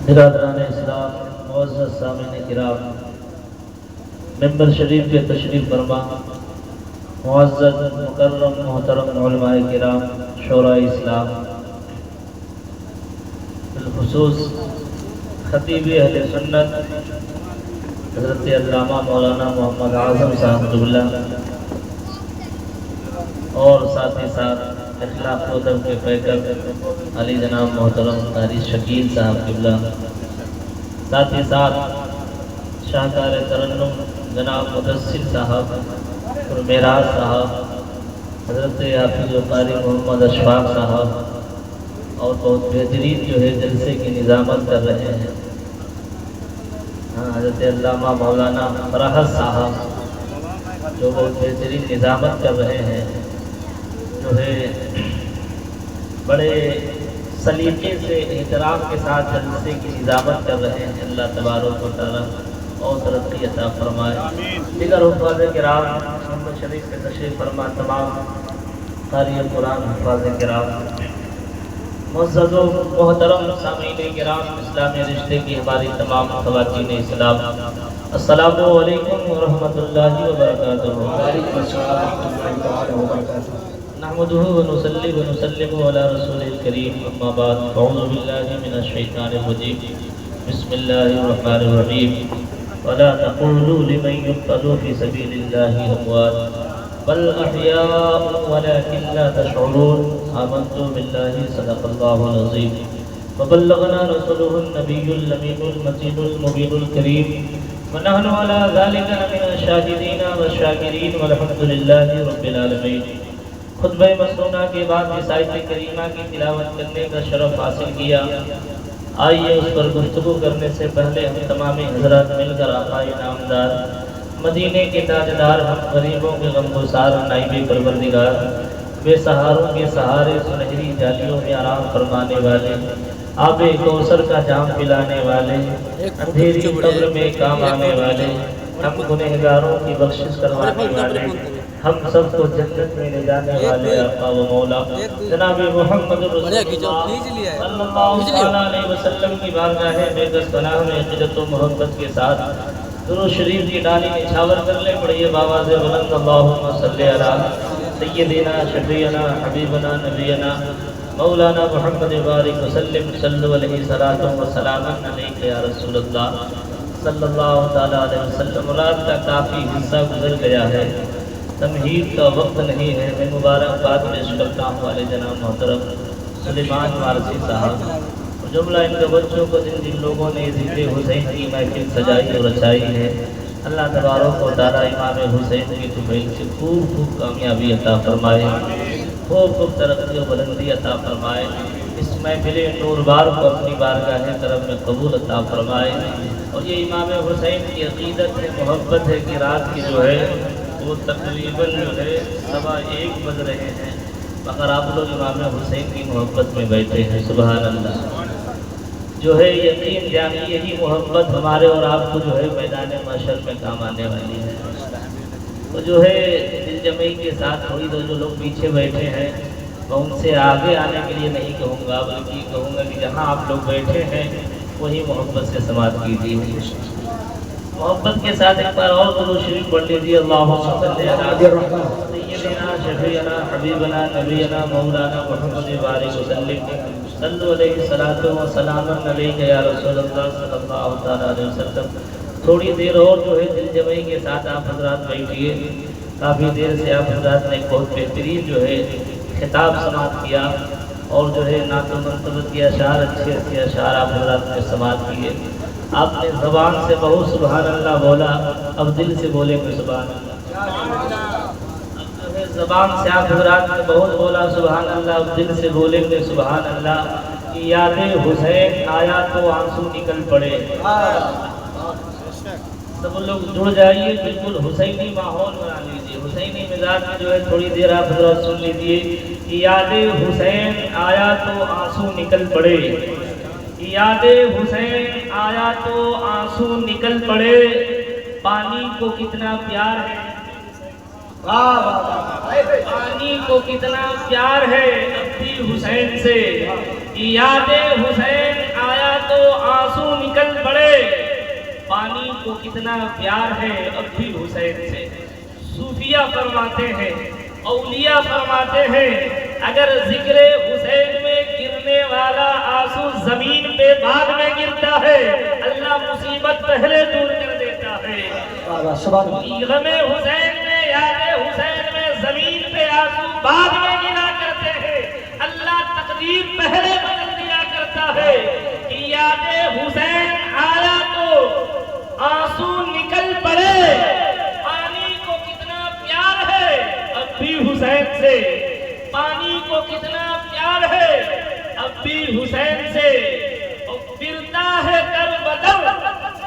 برادران اسلام، معزز سامعین کرام، ممبر شریف کے تشریف فرما، معزز مکرم محترم علماء کرام، شورائے اسلام، بالخصوص خطیب اہل سنت حضرت علامہ مولانا محمد اعظم صاحب قبلہ، اور ساتھ ہی ساتھ اخلاق و ادب کے پیکر علی جناب محترم قاری شکیل صاحب قبلہ، ساتھ ہی ساتھ شاہکار ترنم جناب مدثر صاحب اور معراج صاحب، حضرت حافظ و قاری محمد اشفاق صاحب، اور بہت بہترین جو ہے جلسے کی نظامت کر رہے ہیں حضرت علامہ مولانا فراحت صاحب، جو بہت بہترین نظامت کر رہے ہیں، جو ہے بڑے سلیقے سے احترام کے ساتھ جلسے کی نظامت کر رہے ہیں۔ اللہ تبارک و تعالیٰ اور ترقی عطا فرمائے۔ دیگر حفاظ کرام، محمد شریف کے تشریف فرما تمام قاری قرآن حفاظ کرام، معزز و محترم سامعین کرام، اسلامی رشتے کی ہماری تمام خواتین اسلام، السلام علیکم ورحمۃ اللہ وبرکاتہ۔ وعلیکم السلام۔ نحمده ونصلي ونسلم على رسول الكريم، اما بعد، اعوذ بالله من الشيطان الرجيم، بسم الله الرحمن الرحيم، ولا تقولوا لمن يقتل في سبيل الله اموات بل احياء ولكن لا تشعرون، آمنت بالله صدق الله العظيم وبلغنا رسوله النبي الامين المتين المبين الكريم، ونحن على ذلك من الشاهدين والشاكرين والحمد لله رب العالمين۔ خطبہ مسنونہ کے بعد اس آیت کریمہ کی تلاوت کرنے کا شرف حاصل کیا۔ آئیے اس پر گفتگو کرنے سے پہلے ہم تمام حضرات مل کر آقائے نامدار، مدینے کے تاجدار، ہم غریبوں کے غمگسار، نائب پروردگار، بے سہاروں کے سہارے، سنہری جالیوں میں آرام فرمانے والے، آب کوثر کا جام پلانے والے، اندھیری قبر میں کام آنے والے، ہم گنہگاروں کی بخشش کروانے والے، ہم سب کو جنت میں لے جانے والے آقا و مولا جناب محمد رسول اللہ صلی اللہ علیہ وسلم کی بارگاہ بےکس پناہ میں عقیدت و محبت کے ساتھ درود شریف کی ڈالی نچھاور کر لے۔ پڑھیے بآواز بلند، اللہم صلی علی سیدنا شفیعنا حبیبنا نبینا مولانا محمد بارک وسلم، صلو علیہ صلاۃ و سلام علیک یا رسول اللہ صلی اللہ تعالی علیہ وسلم۔ رات کا کافی حصہ گزر گیا ہے، تمہید کا وقت نہیں ہے۔ میں مبارکباد پیش کرتا ہوں والے جناب محترم سلیمان وارثی صاحب اور جملہ ان کے بچوں کو، جن جن لوگوں نے ذکر حسین کی محفل سجائی اور رچائی ہے۔ اللہ تبارک و تعالیٰ امام حسین کی طفیل سے خوب خوب کامیابی عطا فرمائے، خوب خوب ترقی و بلندی عطا فرمائے۔ اس محفل نور بار کو اپنی بارگاہ کرم میں قبول عطا فرمائے۔ اور یہ امام حسین کی عقیدت ہے، محبت ہے کہ رات کی جو ہے وہ تقریباً جو ہے 1:15 بج رہے ہیں، مگر آپ لوگ امام حسین کی محبت میں بیٹھے ہیں۔ سبحان اللہ۔ جو ہے یقین جانی یہی محبت ہمارے اور آپ کو جو ہے میدان محشر میں کام آنے والی ہے۔ تو جو ہے دل جمعی کے ساتھ تھوڑی دو جو لوگ پیچھے بیٹھے ہیں، میں ان سے آگے آنے کے لیے نہیں کہوں گا، بلکہ کہوں گا کہ جہاں آپ لوگ بیٹھے ہیں وہی محبت سے سماعت کیجیے۔ محبت کے ساتھ ایک بار اور درود شریف پڑھ لیجیے، اللہم صلی علی سیدنا شفیعنا حبیبنا نبینا مولانا محمد بارک وسلم، صلو علیہ صلاۃ و سلام علیک یا رسول اللہ صلی اللہ تعالی علیہ وسلم۔ تھوڑی دیر اور جو ہے دل جمعی کے ساتھ آپ حضرات بیٹھیے۔ کافی دیر سے آپ حضرات نے بہت بہترین جو ہے خطاب سماعت کیا، اور جو ہے نعت و منقبت کی اشعار، اچھے اچھے اشعار آپ حضرات نے سماعت کیے۔ آپ نے زبان سے بہت سبحان اللہ بولا، اب دل سے بولیں گے سبحان اللہ۔ اب جو ہے زبان سے آپ حضرات نے بہت بولا سبحان اللہ، اب دل سے بولیں گے سبحان اللہ۔ کہ یاد حسین آیا تو آنسو نکل پڑے۔ سب لوگ جڑ جائیے، بالکل حسینی ماحول بنا لیجیے، حسینی مزاج میں جو ہے تھوڑی دیر آپ حضرات سن لیجیے کہ یاد حسین آیا تو آنسو نکل پڑے، یاد حسین آیا تو آنسو نکل پڑے، پانی کو کتنا پیار ہے، پانی کو کتنا پیار ہے اب بھی حسین سے، یاد حسین آیا تو آنسو نکل پڑے، پانی کو کتنا پیار ہے اب بھی حسین سے۔ صوفیہ فرماتے ہیں، اولیاء فرماتے ہیں، اگر ذکر حسین میں گرنے والا آنسو زمین پہ بعد میں گرتا ہے، اللہ مصیبت پہلے دور کر دیتا ہے۔ غم حسین میں، یاد حسین میں زمین پہ آنسو بعد میں گرا کرتے ہیں، اللہ تقدیر پہلے بدل دیا کرتا ہے۔ یاد حسین آیا تو آنسو نکل پڑے، پانی کو کتنا پیار ہے اب بھی حسین سے، پانی کو کتنا پیار ہے اب بھی حسین سے۔ اور پھرتا ہے در بدر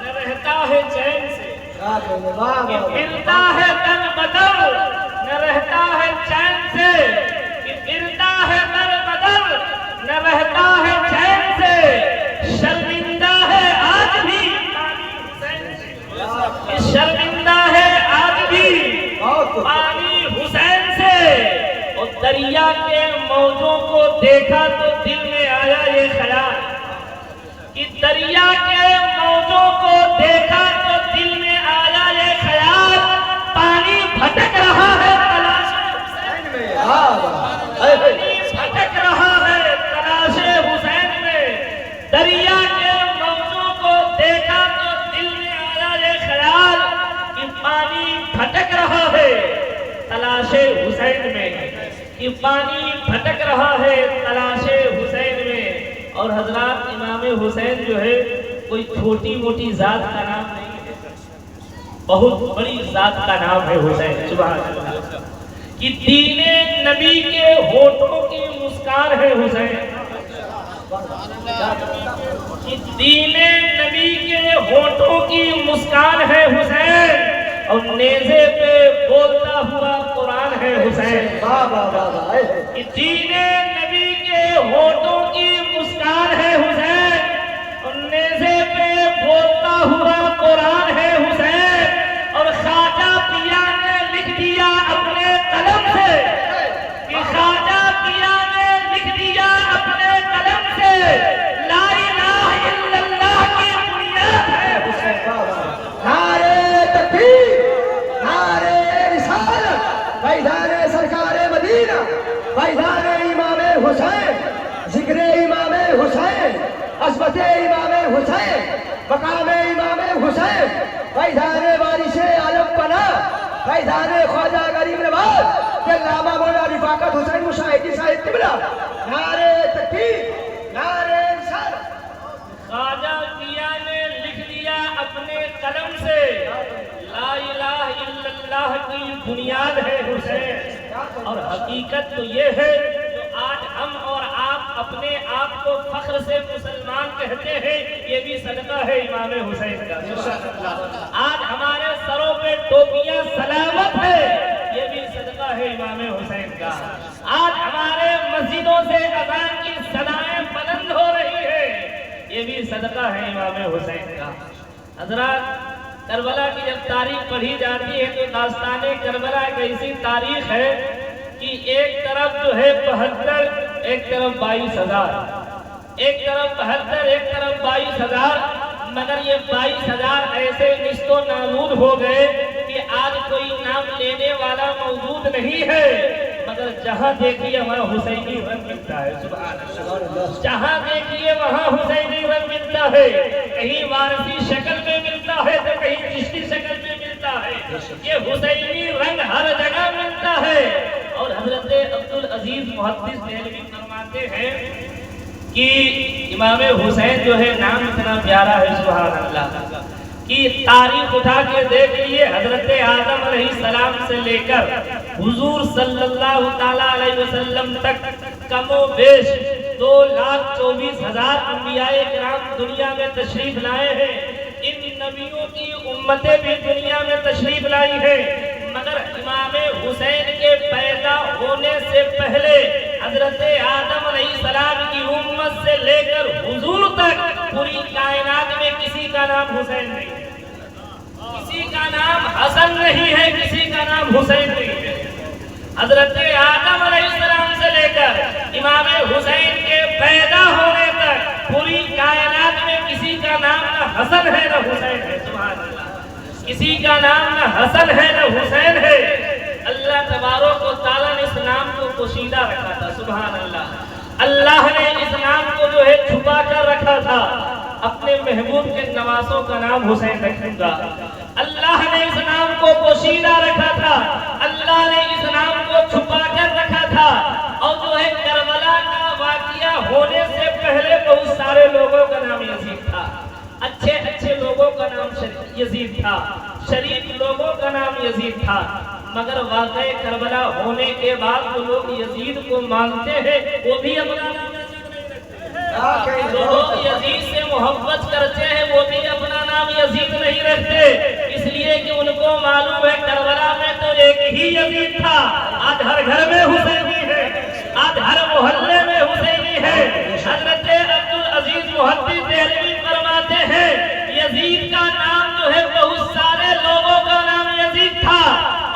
نہ رہتا ہے چین سے، پھرتا ہے در بدر نہ رہتا ہے چین سے، پھرتا ہے در بدر نہ رہتا ہے چین سے، شرمندہ ہے آج بھی پانی حسین سے، شرمندہ ہے آج بھی پانی حسین سے۔ اور دریا کے موجوں کو دیکھا تو دل میں آیا یہ خیال کہ دریا کے موجوں کو دیکھا تو دل میں آیا یہ خیال، پانی بھٹک رہا ہے تلاش حسین میں، پانی بھٹک رہا ہے تلاش حسین میں۔ دریا کے موجوں کو دیکھا تو دل میں آیا یہ خیال کہ پانی بھٹک رہا ہے تلاش حسین میں، کہ پانی بھٹک رہا ہے تلاش حسین میں۔ اور حضرات امام حسین جو ہے کوئی چھوٹی موٹی ذات کا نام نہیں ہے، بہت بڑی ذات کا نام ہے حسین، سبحان اللہ۔ کہ دین نبی کے ہونٹوں کی مسکان ہے حسین، کہ دین نبی کے ہونٹوں کی مسکان ہے حسین، اور نیزے پہ بولتا ہوا قرآن ہے حسین۔ کہ دین نبی کے ہونٹوں کی مسکان ہے حسین، اور نیزے پہ بولتا ہوا قرآن ہے حسین۔ اور خواجہ پیا نے لکھ دیا اپنے قلم سے، کہ خواجہ پیا نے لکھ دیا اپنے قلم سے، لا الہ الا اللہ کی بنیاد ہے حسین۔ نعرے تکبیر، نعرے رسالت، فیضان سرکار مدینہ، فیضان امام حسین، ذکر امام حسین، عظمت امام حسین، مقام امام حسین، فیضان وارث عالم پناہ، فیضان خواجہ غریب نواز، علامہ مولانا رفاقت حسین مشاہدی صاحب قبلہ۔ نعرے تکبیر، نعرے رسالت۔ خواجہ پیا نے لکھ دیا اپنے قلم سے، لا الہ الا اللہ کی بنیاد ہے حسین۔ اور حقیقت تو یہ ہے جو آج ہم اور آپ اپنے آپ کو فخر سے مسلمان کہتے ہیں، یہ بھی صدقہ ہے امام حسین کا۔ آج ہمارے سروں پہ ٹوپیاں سلامت ہے، یہ بھی صدقہ ہے امام حسین کا۔ آج ہمارے مسجدوں سے اذان کی صدائیں بلند ہو رہی ہے، یہ بھی صدقہ ہے امام حسین کا۔ حضرات کربلا کی جب تاریخ پڑھی جاتی ہے تو داستان کربلا ایک ایسی تاریخ ہے کہ ایک طرف جو ہے 72، ایک طرف 22,000، ایک طرف 72، ایک طرف 22,000، مگر یہ 22,000 ایسے نشت و نابود ہو گئے کہ آج کوئی نام لینے والا موجود نہیں ہے، مگر جہاں دیکھیے وہاں حسینی رنگ ملتا ہے، سبحان اللہ۔ جہاں دیکھیے وہاں حسینی رنگ ملتا ہے، کہیں وارثی شکل میں ملتا ہے تو کہیں چشتی شکل میں ملتا ہے، یہ حسینی رنگ ہر جگہ ملتا ہے۔ اور حضرت عبدالعزیز محدث دہلوی فرماتے ہیں کہ امام حسین جو ہے نام اتنا پیارا ہے، سبحان اللہ، کہ تاریخ اٹھا کے دیکھ لیے حضرت آدم علیہ السلام سے لے کر حضور صلی اللہ تعالیٰ علیہ وسلم تک کم و بیش 2,24,000 انبیاء کرام دنیا میں تشریف لائے ہیں، ان نبیوں کی امتیں بھی دنیا میں تشریف لائی ہیں، مگر امام حسین کے پیدا ہونے سے پہلے حضرت آدم علیہ السلام کی امت سے لے کر حضور تک پوری کائنات میں کسی کا نام حسین نہیں ہے، کسی کا نام حسن نہیں ہے، کسی کا نام حسین نہیں ہے۔ حضرت آدم علیہ السلام سے لے کر امام حسین کے پیدا ہونے تک پوری کائنات میں کسی کا حسن ہے نہ حسین ہے، اللہ تبارک و تعالیٰ نے اس نام کو پوشیدہ رکھا تھا، سبحان اللہ۔ اللہ نے اس نام کو جو ہے چھپا کر رکھا تھا، اپنے محبوب کے نواسوں کا نام حسین رکھوں گا۔ اللہ نے اس نام کو پوشیدہ رکھا تھا، اللہ نے اس نام کو چھپا کر رکھا تھا، اور جو ہے کربلا کا واقعہ ہونے سے پہلے بہت سارے لوگوں کا نام یزید تھا، اچھے اچھے لوگوں کا نام یزید تھا، شریف لوگوں کا نام یزید تھا، مگر واقعہ کربلا ہونے کے بعد جو لوگ یزید کو مانتے ہیں وہ بھی اپنا نام یزید نہیں رکھتے، جو لوگ یزید سے محبت کرتے ہیں وہ بھی اپنا نام یزید نہیں رکھتے، اس لیے کہ ان کو معلوم ہے کربلا میں تو ایک ہی یزید تھا۔ آج ہر گھر میں حسینی ہے، آج ہر محلے میں حسینی ہے۔ حضرت عبدالعزیز محدث دہلوی فرماتے ہیں یزید کا نام جو ہے بہت سارے لوگوں کا نام یزید تھا،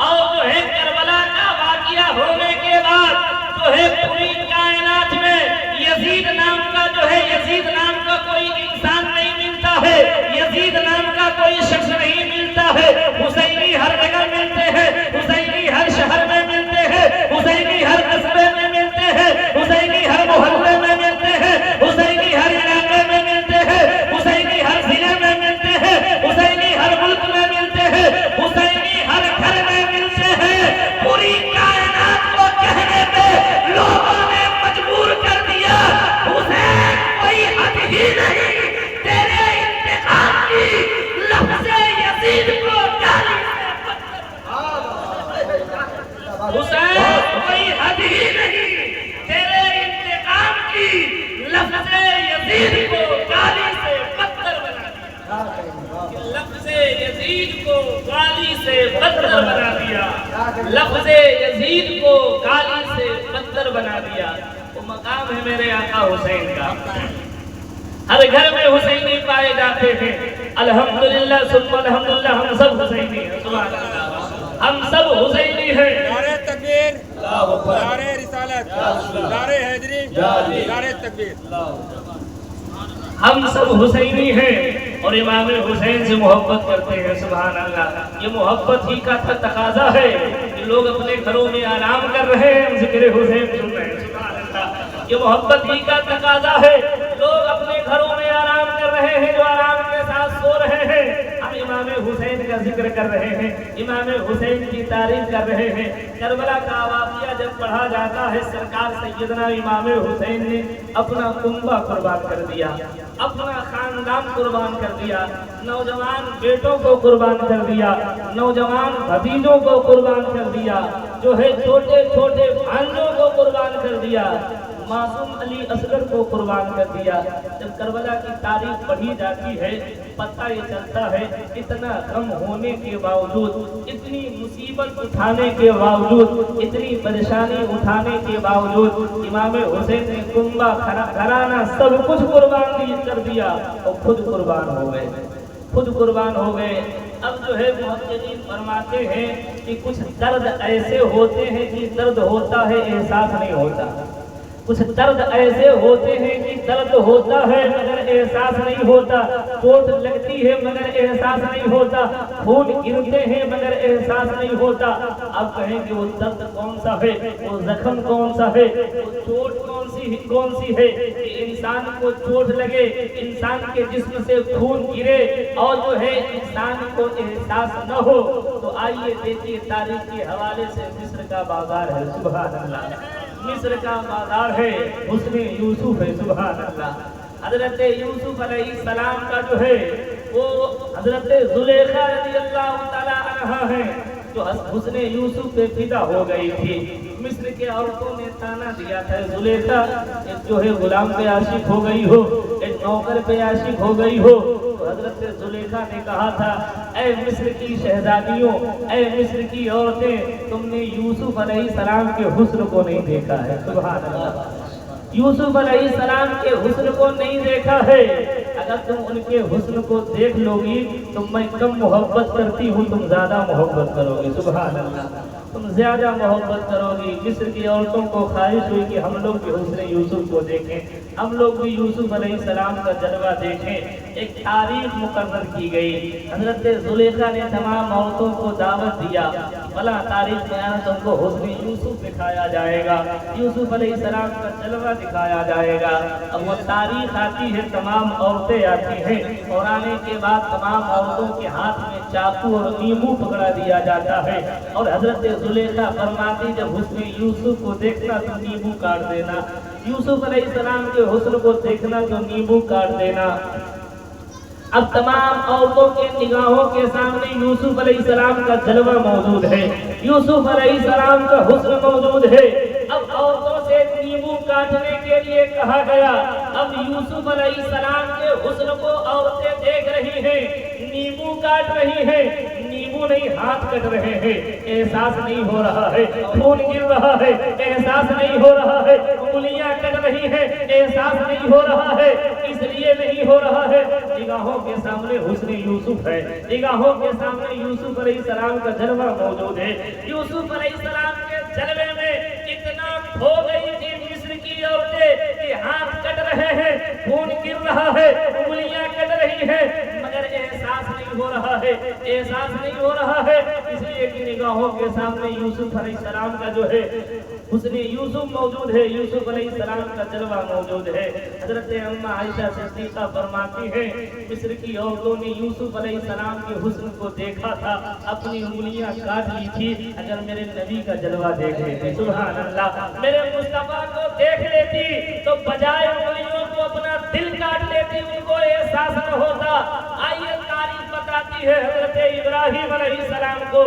اور جو ہے کربلا کا واقعہ ہونے کے بعد جو ہے پوری کائنات میں یزید نام کا جو ہے یزید نام کا کوئی انسان نہیں ملتا ہے، یزید نام کا کوئی شخص نہیں ملتا ہے۔ حسینی ہر جگہ ملتے ہیں، حسینی ہر شہر میں ملتے ہیں، حسینی ہر قصبے میں ملتے ہیں، حسینی ہر محلے میں ملتے ہیں، حسینی ہر علاقے میں ملتے ہیں، حسینی ہر ضلع میں ملتے ہیں، حسینی ہر ملک میں ملتے ہیں، حسینی ہر گھر میں ملتے ہیں۔ پوری کائنات کو کہنے پہ لوگوں نے مجبور کر دیا حسین کوئی حد ہی نہیں، تیرے انتقام کی لفظ یزید کو گالی سے حسین کوئی حد ہی نہیں، تیرے انتقام کی لفظ یزید کو گالی سے بدتر بنا دیا، لفظ یزید کو گالی سے بدتر بنا دیا، لفظ یزید کو گالی سے بدتر بنا دیا۔ وہ مقام ہے میرے آقا حسین کا، ہر گھر میں حسینی پائے جاتے ہیں۔ الحمدللہ ثم الحمدللہ، ہم سب حسینی ہیں، سبحان اللہ، ہم سب حسینی ہیں۔ نعرہ تکبیر، نعرہ رسالت، نعرہ حیدری، نعرہ تکبیر۔ ہم سب حسینی ہیں اور امام حسین سے محبت کرتے ہیں، سبحان اللہ۔ یہ محبت ہی کا تقاضا ہے کہ لوگ اپنے گھروں میں آرام کر رہے ہیں، ہم ذکر حسین سن رہے ہیں، سبحان اللہ۔ یہ محبت ہی کا تقاضا ہے، لوگ اپنے گھروں میں آرام کر رہے ہیں، جو آرام کے ساتھ سو رہے ہیں، ہم امام حسین کا ذکر کر رہے ہیں، امام حسین کی تعریف کر رہے ہیں۔ کربلا کا واقعہ جب پڑھا جاتا ہے، سرکار سیدنا امام حسین نے اپنا کنبہ قربان کر دیا، اپنا خاندان قربان کر دیا، نوجوان بیٹوں کو قربان کر دیا، نوجوان بھتیجوں کو قربان کر دیا، جو ہے چھوٹے چھوٹے بھانجوں کو قربان کر دیا، معصوم علی اصغر کو قربان کر دیا۔ جب کربلا کی تاریخ پڑھی جاتی ہے پتہ یہ چلتا ہے اتنا غم ہونے کے باوجود، اتنی مصیبت اٹھانے کے باوجود، اتنی پریشانی اٹھانے کے باوجود امام حسین نے کنبہ گھرانہ سب کچھ قربان کر دیا اور خود قربان ہو گئے، خود قربان ہو گئے۔ اب جو ہے محققین فرماتے ہیں کہ کچھ درد ایسے ہوتے ہیں کہ درد ہوتا ہے احساس نہیں ہوتا، کچھ درد ایسے ہوتے ہیں کہ درد ہوتا ہے مگر احساس نہیں ہوتا، چوٹ لگتی ہے مگر احساس نہیں ہوتا، خون گرتے ہیں مگر احساس نہیں ہوتا۔ اب کہیں کہ وہ درد کون سا ہے، وہ زخم کون سا ہے، وہ چوٹ کون سی ہے کہ انسان کو چوٹ لگے، انسان کے جسم سے خون گرے اور جو ہے انسان کو احساس نہ ہو۔ تو آئیے دیکھیے تاریخ کے حوالے سے مصر کا بازار ہے، سبحان اللہ، مصر کا بازار ہے، حسن یوسف ہے، سبحان اللہ۔ حضرت یوسف علیہ السلام کا جو ہے وہ حضرت زلیخا رضی اللہ تعالی عنہا ہے جو حسن یوسف پہ فدا ہو گئی تھی۔ مصر کے عورتوں نے تانا دیا تھا زلیخا ایک جو ہے غلام پہ عاشق ہو گئی ہو، ایک نوکر پہ عاشق ہو گئی ہو، تو حضرت زلیخا نے کہا تھا اے مصر کی شہزادیوں، اے مصر کی عورتیں، تم نے یوسف علیہ السلام کے حسن کو نہیں دیکھا ہے، سبحان اللہ، یوسف علیہ السلام کے حسن کو نہیں دیکھا ہے۔ اگر تم ان کے حسن کو دیکھ لو گی تو میں کم محبت کرتی ہوں، تم زیادہ محبت کرو گے، سبحان اللہ۔ تم زیادہ محبت کرو گی۔ مصر کی عورتوں کو خواہش ہوئی کہ ہم لوگ بھی حسن یوسف کو دیکھیں، ہم لوگ بھی یوسف علیہ السلام کا جلوہ دیکھیں۔ ایک تاریخ مقرر کی گئی، حضرت زلیخا نے تمام عورتوں کو دعوت دیا، فلاں تاریخ میں آنا تم کو حسن یوسف دکھایا جائے گا، یوسف علیہ السلام کا جلوہ دکھایا جائے گا۔ اب وہ تاریخ آتی ہے، تمام عورتیں آتی ہیں، اور آنے کے بعد تمام عورتوں کے ہاتھ میں چاقو اور نیمبو پکڑا دیا جاتا ہے، اور حضرت زلیخا فرماتی جب حسن یوسف کو دیکھنا تو نیمبو کاٹ دینا، یوسف علیہ السلام کے حسن کو دیکھنا تو نیمبو کاٹ دینا۔ اب تمام عورتوں کے نگاہوں کے سامنے یوسف علیہ السلام کا جلوہ موجود ہے، یوسف علیہ السلام کا حسن موجود ہے۔ اب عورتوں سے نیمبو کاٹنے کے لیے کہا گیا۔ اب یوسف علیہ السلام کے حسن کو عورتیں دیکھ رہی ہیں، نیمبو کاٹ رہی ہیں، نیمبو نہیں ہاتھ کٹ رہے ہیں، احساس نہیں ہو رہا ہے، خون گر رہا ہے، احساس نہیں ہو رہا ہے، انگلیاں کٹ رہی ہیں، احساس نہیں ہو رہا ہے، اس لیے نہیں ہو رہا ہے، نگاہوں کے سامنے حسن یوسف ہے، نگاہوں کے سامنے یوسف علیہ السلام کا جلوہ موجود ہے۔ یوسف علیہ السلام کے جلوے میں اتنا کھو گئی تھی مصر کی عورتیں کہ ہاتھ کٹ رہے ہیں، خون گر رہا ہے، انگلیاں کٹ رہی ہیں، مگر احساس نہیں ہو رہا ہے، احساس نہیں ہو رہا ہے، اس لیے کہ نگاہوں کے سامنے یوسف علیہ السلام کا جو ہے حسن یوسف موجود ہے، یوسف علیہ السلام کا جلوہ موجود ہے۔ حضرت اماں عائشہ صدیقہ فرماتی ہیں مصر کی عورتوں نے یوسف علیہ السلام کے حسن کو دیکھا تھا، اپنی انگلیاں کاٹ لی تھی، اگر میرے نبی کا جلوہ دیکھ لیتی، سبحان اللہ، میرے مصطفیٰ کو دیکھ لیتی تو بجائے انگلیوں کو اپنا دل کاٹ لیتی، ان کو احساس نہ ہوتا۔ آئیے تاریخ بتاتی ہے حضرت ابراہیم علیہ السلام کو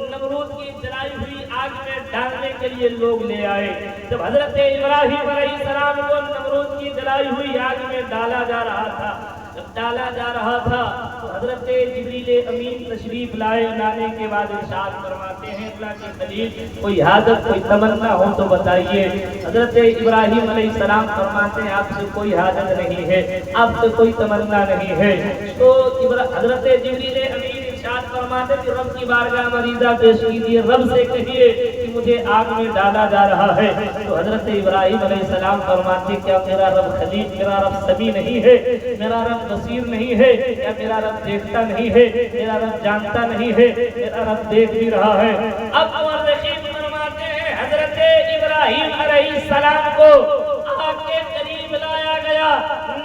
نمرود کی جلائی ہوئی آگ میں ڈالنے کے لیے لوگ لے آئے۔ جب حضرت ابراہیم علیہ السلام کو نمرود کی جلائی ہوئی آگ میں ڈالا جا رہا تھا، جب ڈالا جا رہا تھا تو حضرت جبریل امین تشریف لائے، لانے کے بعد ارشاد فرماتے ہیں اللہ کے خلیل کوئی حاجت کوئی تمنا ہو تو بتائیے۔ حضرت ابراہیم علیہ السلام فرماتے ہیں آپ سے کوئی حاجت نہیں ہے، آپ سے کوئی تمنا نہیں ہے۔ تو حضرت جبریل امین ارشاد فرماتے کہ رب کی بارگاہ مریضہ پیش کیجیے، رب سے کہیے کہ مجھے آگ میں ڈالا جا رہا ہے۔ تو حضرت ابراہیم علیہ السلام فرماتے کیا میرا رب خلیل، میرا رب سمیع نہیں ہے، میرا رب بصیر نہیں ہے، کیا میرا رب دیکھتا نہیں ہے، میرا رب جانتا نہیں ہے، میرا رب دیکھ بھی رہا ہے۔ اب مورخین فرماتے ہیں حضرت ابراہیم علیہ السلام کو آگ کے قریب لایا گیا،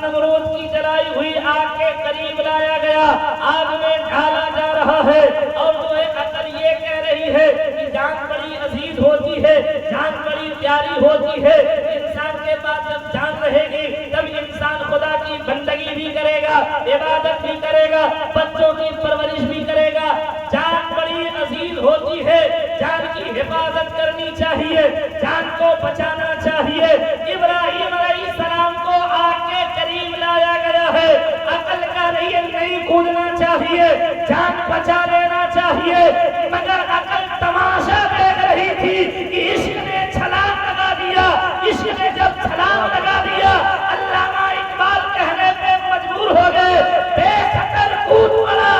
نمرود کی جلائی ہوئی آگ کے قریب لایا گیا، آگ میں ڈالا جا رہا ہے، اور جو ہے عقل یہ کہہ رہی ہے کہ جان بڑی عزیز ہوتی ہے، جان بڑی پیاری ہوتی ہے، انسان کے پاس جب جان رہے گی تب انسان خدا کی بندگی بھی کرے گا، عبادت بھی کرے گا، بچوں کی پرورش بھی کرے گا۔ جان بڑی عزیز ہوتی ہے، جان کی حفاظت کرنی چاہیے، جان کو بچانا چاہیے۔ ابراہیم علیہ السلام کو آگ کے قریب لایا گیا ہے، عقل کا ریل نہیں کودنا چاہیے، جان بچا لینا چاہیے، مگر عقل تماشا دیکھ رہی تھی کہ عشق نے چھلانگ لگا دیا، عشق نے جب چھلانگ لگا دیا علامہ اقبال کہنے پہ مجبور ہو گئے بے خطر کود پڑا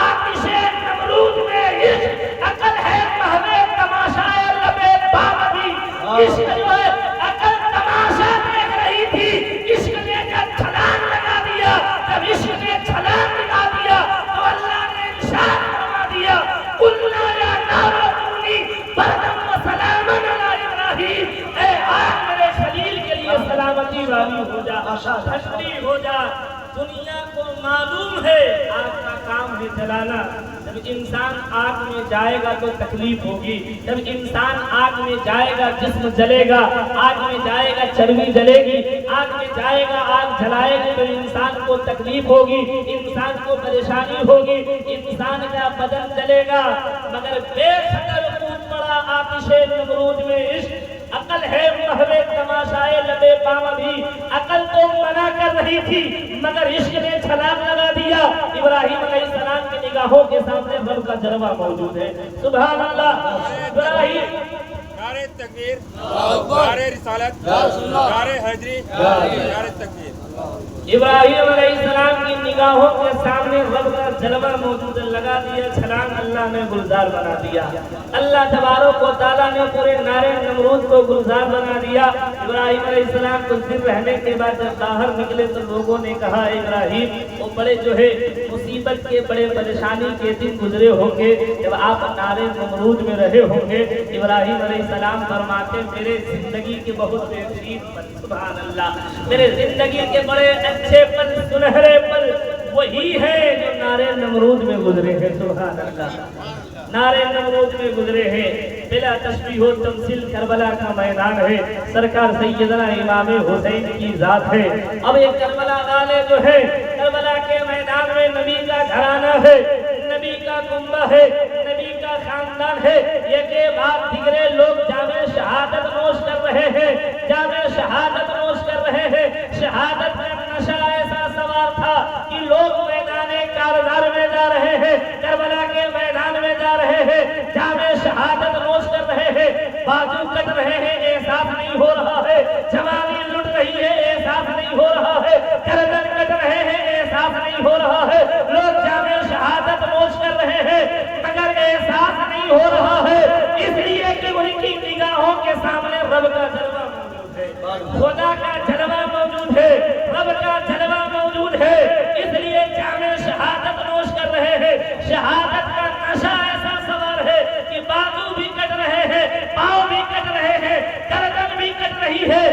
آتش نمرود میں عشق، عقل ہے محو تماشائے لبے بامدی، عشق جو ہے عقل تماشا دیکھ رہی تھی، عشق نے جب چھلانگ لگا دیا، جب عشق نے چھلانگ لگا دیا تو اللہ نے ارشاد فرما دیا قلنا یا نار کونی بردم و سلاما علی ابراہیم، اے آگ میرے خلیل کے لیے سلامتی والی ہو جا، ٹھنڈی ہو جا۔ دنیا کو معلوم ہے آگ کا کام ہے جلانا، جب انسان آگ میں جائے گا تو تکلیف ہوگی، جب انسان آگ میں جائے گا جسم جلے گا، آگ میں جائے گا چربی جلے گی، آگ میں جائے گا آگ جلائے گی تو انسان کو تکلیف ہوگی، انسان کو پریشانی ہوگی، انسان کا بدن جلے گا، مگر بے خطر کود پڑا آتش نمرود میں عشق۔ عقل ہے محو تماشائے لبے بامدی، عقل کو منع کر رہی تھی مگر عشق نے چھلانگ لگا دیا۔ ابراہیم علیہ السلام کی نگاہوں کے سامنے رب کا جلوہ موجود ہے، سبحان اللہ۔ ابراہیم نعرہ تکبیر، نعرہ رسالت، نعرہ حیدری، نعرہ تکبیر۔ ابراہیم علیہ السلام کی نگاہوں کے سامنے رب کا جلوہ موجود لگا دیا، چھلانگ اللہ نے گلزار بنا دیا۔ اللہ تبارک و تعالیٰ نے پورے نارے نمرود کو گلزار بنا دیا۔ ابراہیم علیہ السلام کچھ دن رہنے کے بعد جب باہر نکلے تو لوگوں نے کہا ابراہیم وہ بڑے جو ہے مصیبت کے بڑے پریشانی کے دن گزرے ہوں گے جب آپ نارے نمرود میں رہے ہوں گے۔ ابراہیم علیہ السلام فرماتے میرے زندگی کے بہت بہترین پل، سبحان اللہ، میرے زندگی کے بڑے اچھے پل، سنہرے پل وہی ہے جو نارے نمرود میں گزرے ہیں، سبحان اللہ، نارے نمرود میں گزرے ہیں۔ بلا تشبیہ و تمثیل کربلا کا میدان ہے، سرکار سیدنا امام حسین کی ذات ہے۔ اب یہ کربلا والے جو ہے کربلا کے میدان میں نبی کا گھرانہ ہے، نبی کا کنبہ ہے، نبی کا خاندان ہے، یہ کے بعد دیگرے لوگ جامع شہادت نوش کر رہے ہیں، جامع شہادت نوش کر رہے ہیں۔ شہادت کا نشہ ایسا سوار تھا کہ لوگ میدان کارزار میں جا رہے ہیں، کربلا کے میدان میں جا رہے ہیں، جامع شہادت نوش کر رہے ہیں، بازو کٹ رہے ہیں، احساس نہیں ہو رہا ہے، جوانی لٹ رہی ہے، احساس نہیں ہو رہا ہے، گردن کٹ رہے ہیں، احساس نہیں ہو رہا ہے، لوگ جامع شہادت نوش کر رہے ہیں مگر احساس نہیں ہو رہا ہے، اس لیے کہ ان کی نگاہوں کے سامنے رب کا جلوہ موجود ہے، خدا کا جلوہ موجود ہے، رب کا جلوہ موجود ہے، اس لیے جامع شہادت نوش کر رہے ہیں۔ شہادت کا نشہ ایسا سوار ہے کہ بازو بھی کٹ رہے ہیں، پاؤں بھی کٹ رہے ہیں، گردن بھی کٹ رہی ہے،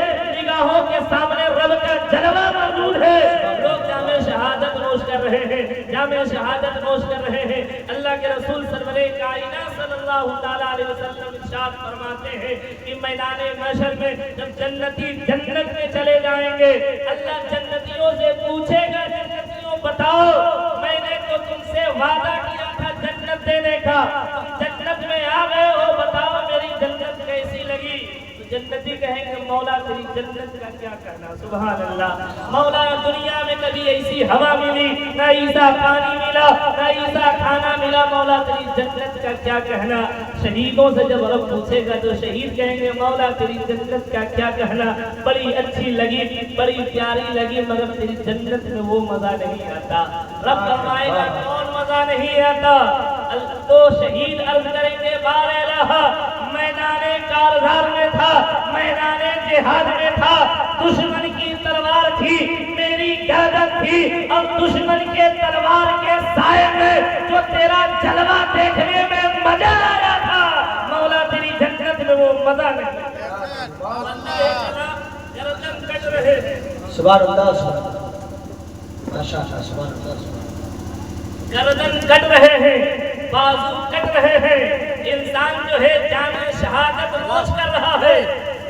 نگاہوں کے سامنے رب کا جلوہ موجود ہے، لوگ جامع شہادت نوش کر رہے ہیں، جامع شہادت نوش کر رہے ہیں۔ اللہ کے رسول سرور کائنات صلی اللہ تعالیٰ علیہ وسلم ارشاد فرماتے ہیں کہ میدان محشر میں جب جنتی جنت میں چلے جائیں گے، اللہ جنتیوں سے پوچھے گا جنتیوں بتاؤ میں نے تو تم سے وعدہ کیا تھا جنت دینے کا، تم جنت میں آ گئے ہو، بتاؤ میری جنت کیسی لگی؟ جنتی کہیں گے مولا تیری جنت کا کیا کہنا، سبحان اللہ، مولا دنیا میں کبھی ایسی ہوا ملی نہ ایسا پانی ملا نہ ایسا کھانا ملا، مولا تیری جنت کا کیا کہنا؟ شہیدوں سے جب رب پوچھے گا تو شہید کہیں گے مولا تیری جنت کا کیا کہنا، بڑی اچھی لگی، بڑی پیاری لگی مگر تیری جنت میں وہ مزہ نہیں آتا۔ رب فرمائے گا کون مزہ نہیں آتا؟ تو شہید عرض کریں گے بار الہ میدان کارزار میں تھا، میدان جہاد میں تھا، دشمن کی تلوار تھی، میری گردن تھی، اور دشمن کے تلوار کے سائے میں جو تیرا جلوہ دیکھنے میں مزہ آیا تھا، مولا تیری جنت میں وہ مزہ نہیں۔ گردن کٹ رہے ہیں، سبحان اللہ، ماشاء اللہ، سبحان اللہ، گردن کٹ رہے ہیں، بازو کٹ رہے ہیں، انسان جو ہے جامع شہادت نوش کر رہا ہے،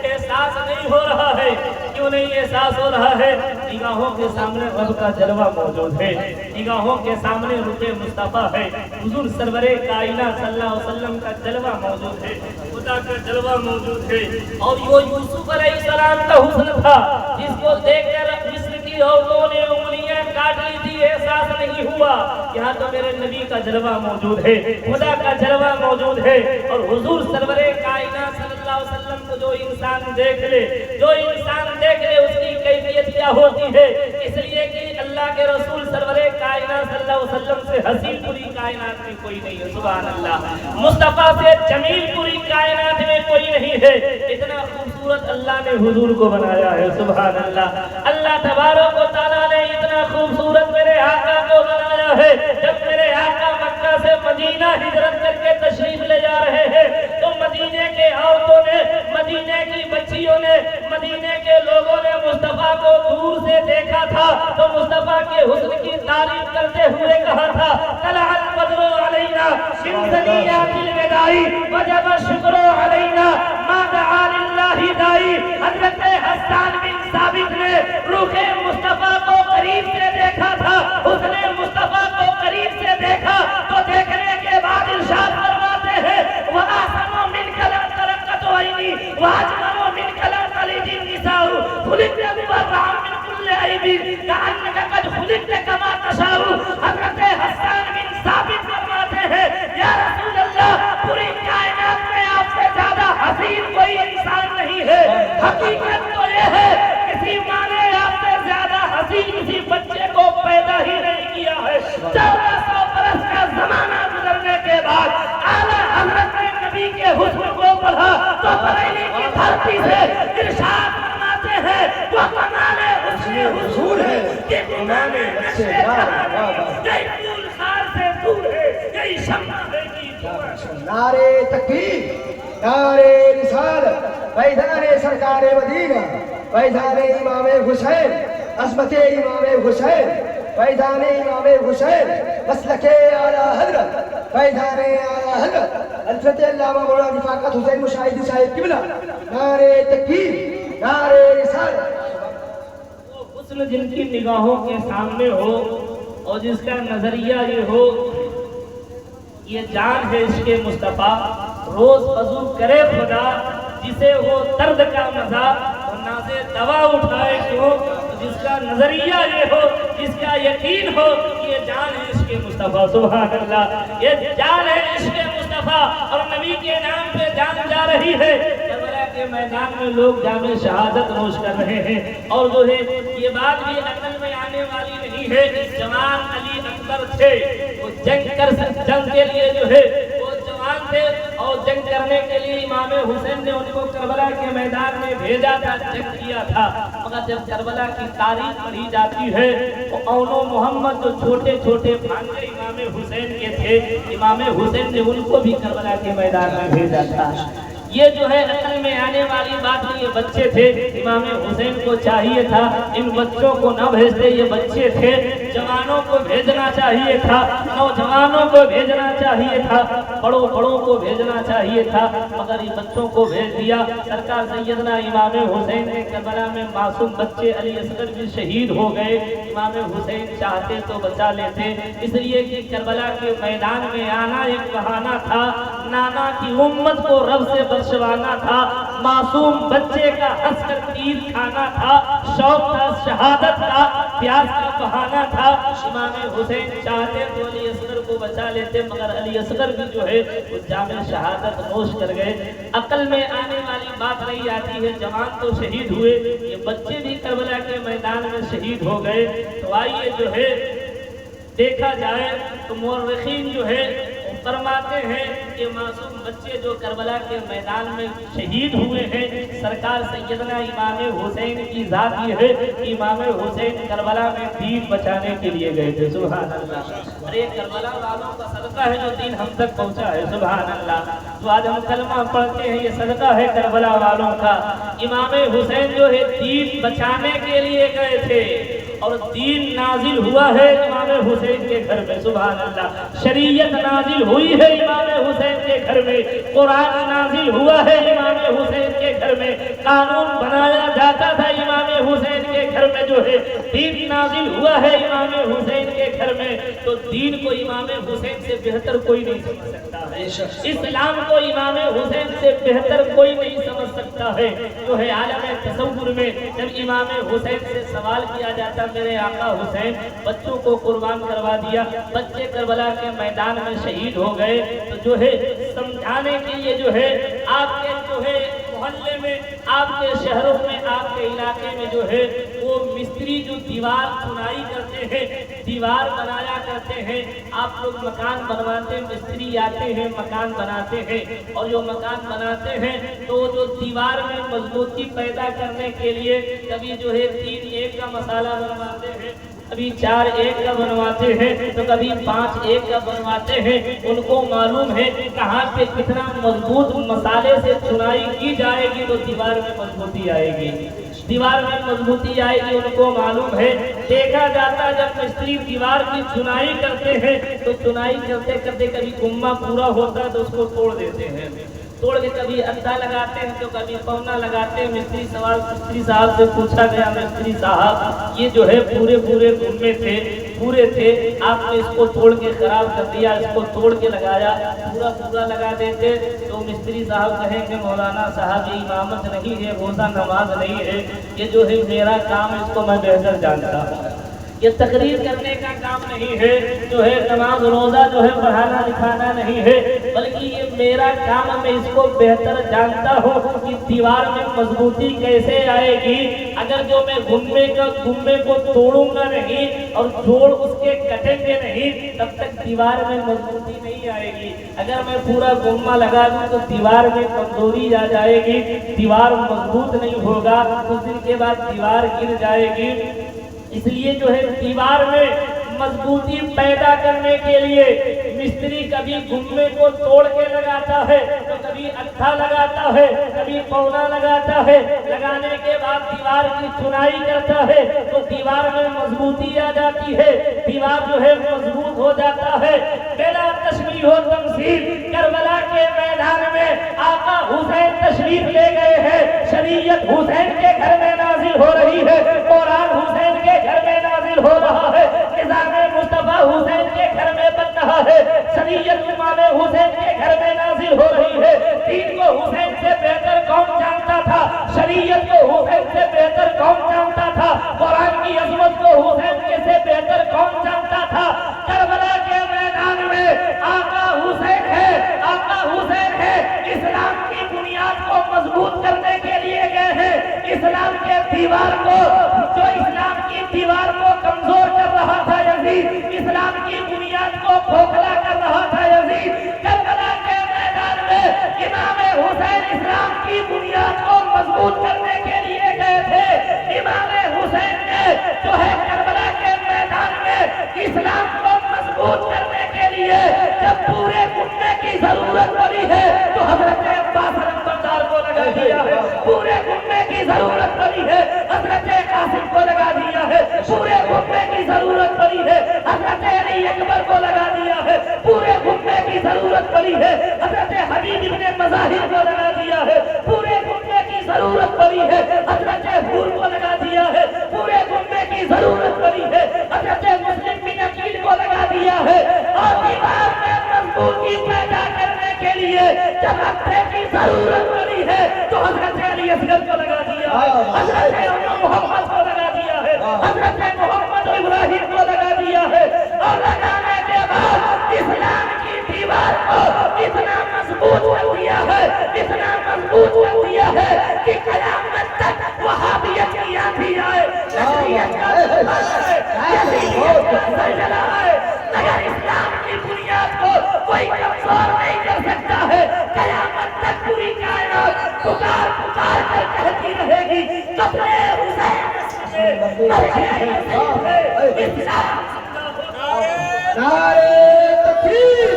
احساس نہیں ہو رہا ہے، کیوں نہیں احساس ہو رہا ہے؟ نگاہوں کے سامنے رب کا جلوہ موجود ہے، نگاہوں کے سامنے رخ مصطفیٰ ہے، حضور سرور کائنات صلی اللہ علیہ وسلم کا جلوہ موجود ہے، خدا کا جلوہ موجود ہے۔ اور وہ یوسف علیہ السلام کا حسن تھا جس کو دیکھ کر مصر کی عورتوں نے انگلیاں کاٹ لی تھی، احساس نہیں ہوا، یہاں تو میرے نبی کا جلوہ موجود ہے، خدا کا جلوہ موجود ہے۔ اور حضور سرور کائنات صلی اللہ علیہ وسلم کو جو انسان دیکھ لے، جو انسان دیکھ لے اس کی کیفیت کیا ہوتی ہے؟ اس لیے کہ اللہ کے رسول سرور کائنات صلی اللہ علیہ وسلم سے حسین پوری کائنات میں کوئی نہیں ہے، سبحان اللہ، مصطفیٰ سے جمیل پوری کائنات میں کوئی نہیں ہے، اتنا خوبصورت اللہ نے حضور کو بنایا ہے، سبحان اللہ۔ اللہ تبارک و تعالیٰ نے اتنا خوبصورت میرے آقا کو بنایا ہے، جب میرے آقا مکہ سے مدینہ ہجرت کر کے تشریف لے جا رہے ہیں تو مدینے کے عورتوں نے، مدینے کی بچیوں نے، مدینے کے لوگوں نے مصطفیٰ کو دور سے دیکھا تھا تو مصطفیٰ کے حسن کی تعریف کرتے ہوئے کہا تھا طلع البدر علینا من ثنیات الوداع وجب الشکر علینا ما دعا للہ داعی۔ حضرت حسان بن ثابت نے روح مصطفیٰ کو قریب سے دیکھا تھا، حسن مصطفیٰ کو قریب سے دیکھا تو دیکھنے کے بعد ارشاد فرماتے ہیں وَأَحْسَنُ مِنْكَ لَمْ تَرَقَّتْ عَيْنِي وَأَجْمَلُ مِنْكَ لَمْ تَلِدِ النِّسَاءُ خُلِقْتَ مُبَرَّأً مِنْ كُلِّ عَيْبٍ كَأَنَّكَ قَدْ خُلِقْتَ كَمَا تَشَاءُ۔ حضرت حسان بن ثابت فرماتے ہیں یا رسول اللہ پوری کائنات میں آپ سے زیادہ حسین کوئی انسان نہیں ہے، حقیقت تو یہ ہے کسی ماں نے آپ سے زیادہ حسین جانے بچے یہی پھول خار سے دور ہے، یہی شمع ہے کی نعرے تکبیر، نعرے رسالت، فیضان سرکار مدینہ، فیضان امام حسین، عظمت امام حسین، فیضان امام حسین، مسلک اعلیٰ حضرت، فیضان اعلیٰ حضرت حضرت علامہ مولانا رفاقت حسین مشاہدی صاحب قبلہ، نعرے تکبیر، نعرے رسالت۔ وہ حسن جن کی نگاہوں کے سامنے ہو اور جس کا نظریہ یہ ہو یہ جان ہے عشق مصطفیٰ، روز وضو کرے خدا جسے ہو درد کا مزہ اور ناز دوا اٹھائے کیوں، جس کا نظریہ یہ ہو، جس کا یقین ہو کہ یہ جان ہے عشق مصطفیٰ، سبحان اللہ، یہ جان ہے عشق مصطفیٰ اور نبی کے نام پہ جان جا رہی ہے۔ کربلا کے میدان میں لوگ جام شہادت نوش کر رہے ہیں، اور جو ہے یہ بات بھی عقل میں آنے والی نہیں ہے۔ جوان علی اکبر تھے، وہ جنگ کے لیے جو ہے وہ جوان تھے اور جنگ کرنے کے لیے امام حسین نے ان کو کربلا کے میدان میں بھیجا تھا، جنگ کیا تھا، مگر جب کربلا کی تاریخ پڑھی جاتی ہے تو اون و محمد جو چھوٹے چھوٹے بھانجے امام حسین کے تھے، امام حسین نے ان کو بھی کربلا کے میدان میں بھیجا تھا۔ یہ جو ہے عقل میں آنے والی بات نہیں، یہ بچے تھے، امام حسین کو چاہیے تھا ان بچوں کو نہ بھیجتے، یہ بچے تھے، جوانوں کو بھیجنا چاہیے تھا، نوجوانوں کو بھیجنا چاہیے تھا، بڑوں کو بھیجنا چاہیے تھا، مگر یہ بچوں کو بھیج دیا۔ سرکار سیدنا امام حسین کے کربلا میں معصوم بچے علی اصغر بھی شہید ہو گئے، امام حسین چاہتے تو بچا لیتے، اس لیے کہ کربلا کے میدان میں آنا ایک بہانہ تھا، نانا کی امت کو رب سے بخشوانا تھا، معصوم بچے کا ہنس کر تیر کھانا تھا، شوق تھا شہادت کا، پیاس کا بہانہ تھا۔ امام حسین چاہتے تو علی اصغر کو بچا لیتے، مگر علی اصغر بھی جو ہے وہ جام شہادت نوش کر گئے۔ عقل میں آنے والی بات نہیں آتی ہے، جوان تو شہید ہوئے، یہ بچے بھی کربلا کے میدان میں شہید ہو گئے۔ تو آئیے جو ہے دیکھا جائے تو مورخین جو ہے فرماتے ہیں کہ معصوم بچے جو کربلا کے میدان میں شہید ہوئے ہیں، سرکار سیدنا امام حسین کی ذات یہ ہے کہ امام حسین کربلا میں دین بچانے کے لیے گئے تھے، سبحان اللہ۔ ارے کربلا والوں کا صدقہ ہے جو دین ہم تک پہنچا ہے، سبحان اللہ۔ تو آج ہم کلمہ پڑھتے ہیں، یہ صدقہ ہے کربلا والوں کا۔ امام حسین جو ہے دین بچانے کے لیے گئے تھے اور دین نازل ہوا ہے امام حسین کے گھر میں، سبحان اللہ۔ شریعت نازل ہوئی ہے امام حسین کے گھر میں، قرآن نازل ہوا ہے امام حسین کے گھر میں، قانون بنایا جاتا تھا امام حسین کے گھر میں، جو ہے دین نازل ہوا ہے امام حسین کے گھر میں۔ تو دین کو امام حسین سے بہتر کوئی نہیں سمجھ سکتا ہے، اسلام کو امام حسین سے بہتر کوئی نہیں سمجھ سکتا ہے۔ جو ہے عالم تصور میں جب امام حسین سے سوال کیا جاتا، میرے آقا حسین بچوں کو قربان کروا دیا، بچے کربلا کے میدان میں شہید ہو گئے، تو جو ہے سمجھانے کے لیے جو ہے آپ کے جو ہے محلے میں، آپ کے شہروں میں، آپ کے علاقے میں جو ہے وہ مستری جو دیوار چنائی کرتے ہیں، دیوار بنایا کرتے ہیں، آپ لوگ مکان بنواتے، مستری آتے ہیں مکان بناتے ہیں، اور جو مکان بناتے ہیں تو جو دیوار میں مضبوطی پیدا کرنے کے لیے کبھی جو ہے 3-1 کا مسالہ بنواتے ہیں، کبھی 4-1 کا بنواتے ہیں، تو کبھی 5-1 کا بنواتے ہیں۔ ان کو معلوم ہے کہاں پہ کتنا مضبوط مسالے سے چنائی کی جائے گی تو دیوار میں مضبوطی آئے گی، دیوار میں مضبوطی آئے گی، ان کو معلوم ہے۔ دیکھا جاتا جب مستری دیوار کی چنائی کرتے ہیں تو چنائی کرتے کرتے کبھی گمہ پورا ہوتا ہے تو اس کو توڑ دیتے ہیں، توڑ کے کبھی اندھا لگاتے ہیں تو کبھی پونا لگاتے ہیں۔ مستری صاحب سے پوچھا گیا، مستری صاحب یہ جو ہے پورے گمے تھے، پورے تھے، آپ نے اس کو توڑ کے خراب کر دیا، اس کو توڑ کے لگایا، پورا لگا دیتے تو مستری صاحب کہیں کہ مولانا صاحب یہ امامت نہیں ہے، روزہ نماز نہیں ہے، یہ جو ہے میرا کام ہے، اس کو میں بہتر جانتا ہوں، یہ تقریر کرنے کا کام نہیں ہے، جو ہے نماز روزہ جو ہے پڑھانا لکھانا نہیں ہے، بلکہ یہ میرا کام ہے، میں اس کو بہتر جانتا ہوں کہ دیوار میں مضبوطی کیسے آئے گی۔ اگر جو میں گمے کو توڑوں گا نہیں اور جوڑ اس کے کٹیں گے نہیں تب تک دیوار میں مضبوطی نہیں آئے گی۔ اگر میں پورا گمہ لگا دوں تو دیوار میں کمزوری آ جائے گی، دیوار مضبوط نہیں ہوگا، کچھ دن کے بعد دیوار گر جائے گی۔ اس لیے جو ہے دیوار میں مضبوطی پیدا کرنے کے لیے مستری کبھی گھمے کو توڑ کے لگاتا ہے تو کبھی اٹھا لگاتا ہے کبھی پونا لگاتا ہے، لگانے کے بعد دیوار کی چنائی کرتا ہے تو دیوار میں مضبوطی آ جاتی ہے، دیوار جو ہے مضبوط ہو جاتا ہے۔ بلا تشبیہ و تمثیل کربلا کے میدان میں آقا حسین تشریف لے گئے ہیں، شریعت حسین کے گھر میں نازل ہو رہی ہے، قرآن حسین کے گھر میں نازل ہو رہا ہے، نظام مصطفیٰ حسین کے گھر میں بن رہا ہے، شریعت امام حسین کے گھر میں نازل ہو رہی ہے۔ دین کو حسین سے بہتر کون جانتا تھا؟ شریعت کو حسین سے بہتر کون جانتا تھا؟ قرآن کی عظمت کو حسین کے سے بہتر کون جانتا تھا؟ کربلا کے میدان میں آقا حسین ہے، آقا حسین ہے، اسلام کی بنیاد کو مضبوط کرنے کے لیے گئے ہیں، اسلام کے دیوار کو، جو اسلام کی دیوار کو کمزور کر رہا تھا یزید، اسلام کی بنیاد کو کھوکھلا کر رہا تھا یزید، کربلا کے میدان میں امام حسین اسلام کی بنیاد کو مضبوط کرنے کے لیے گئے تھے۔ امام حسین نے جو ہے کربلا کے میدان میں اسلام کو مضبوط کرنے کے لیے جب پورے گھٹنے کی ضرورت پڑی ہے تو حضرت عباس علمبردار کو لگا دیا ہے، پورے گھٹنے کی ضرورت پڑی ہے حضرت قاسم کو لگا دیا ہے، پورے گھٹنے کی ضرورت پڑی ہے حضرت علی اکبر کو لگا دیا ہے، پورے گھٹنے کی ضرورت پڑی ہے حضرت حبیب ابن مظاہر کو لگا دیا ہے، پورے گھٹنے کی ضرورت پڑی ہے حضرت حور کو لگا دیا ہے، پورے گھٹنے کی ضرورت پڑی ہے حضرت مسلم بن عقیل کو لگا دیا ہے، اور دیوار میں مضبوطی پیدا کرنے کے لیے جب اکھے کی ضرورت پڑی ہے تو حضرت علی اصغر کو لگا دیا ہے، حضرت محمد کو لگا دیا ہے، حضرت محمد ابراہیم کو لگا دیا ہے، اور لگانے کے بعد اسلام کی دیوار کو اتنا مضبوط کر دیا ہے، اتنا مضبوط کر دیا ہے کہ قیامت تک وہابیت کی آندھی آئے، نصریت کا یزیدیت کا زلزلہ آئے، مگر اسلام کی بنیاد کو کوئی کمزور نہیں کر سکتا ہے۔ قیامت تک پوری کائنات پکار پکار کر کہتی رہے گی قتل حسین نعرے تکبیر،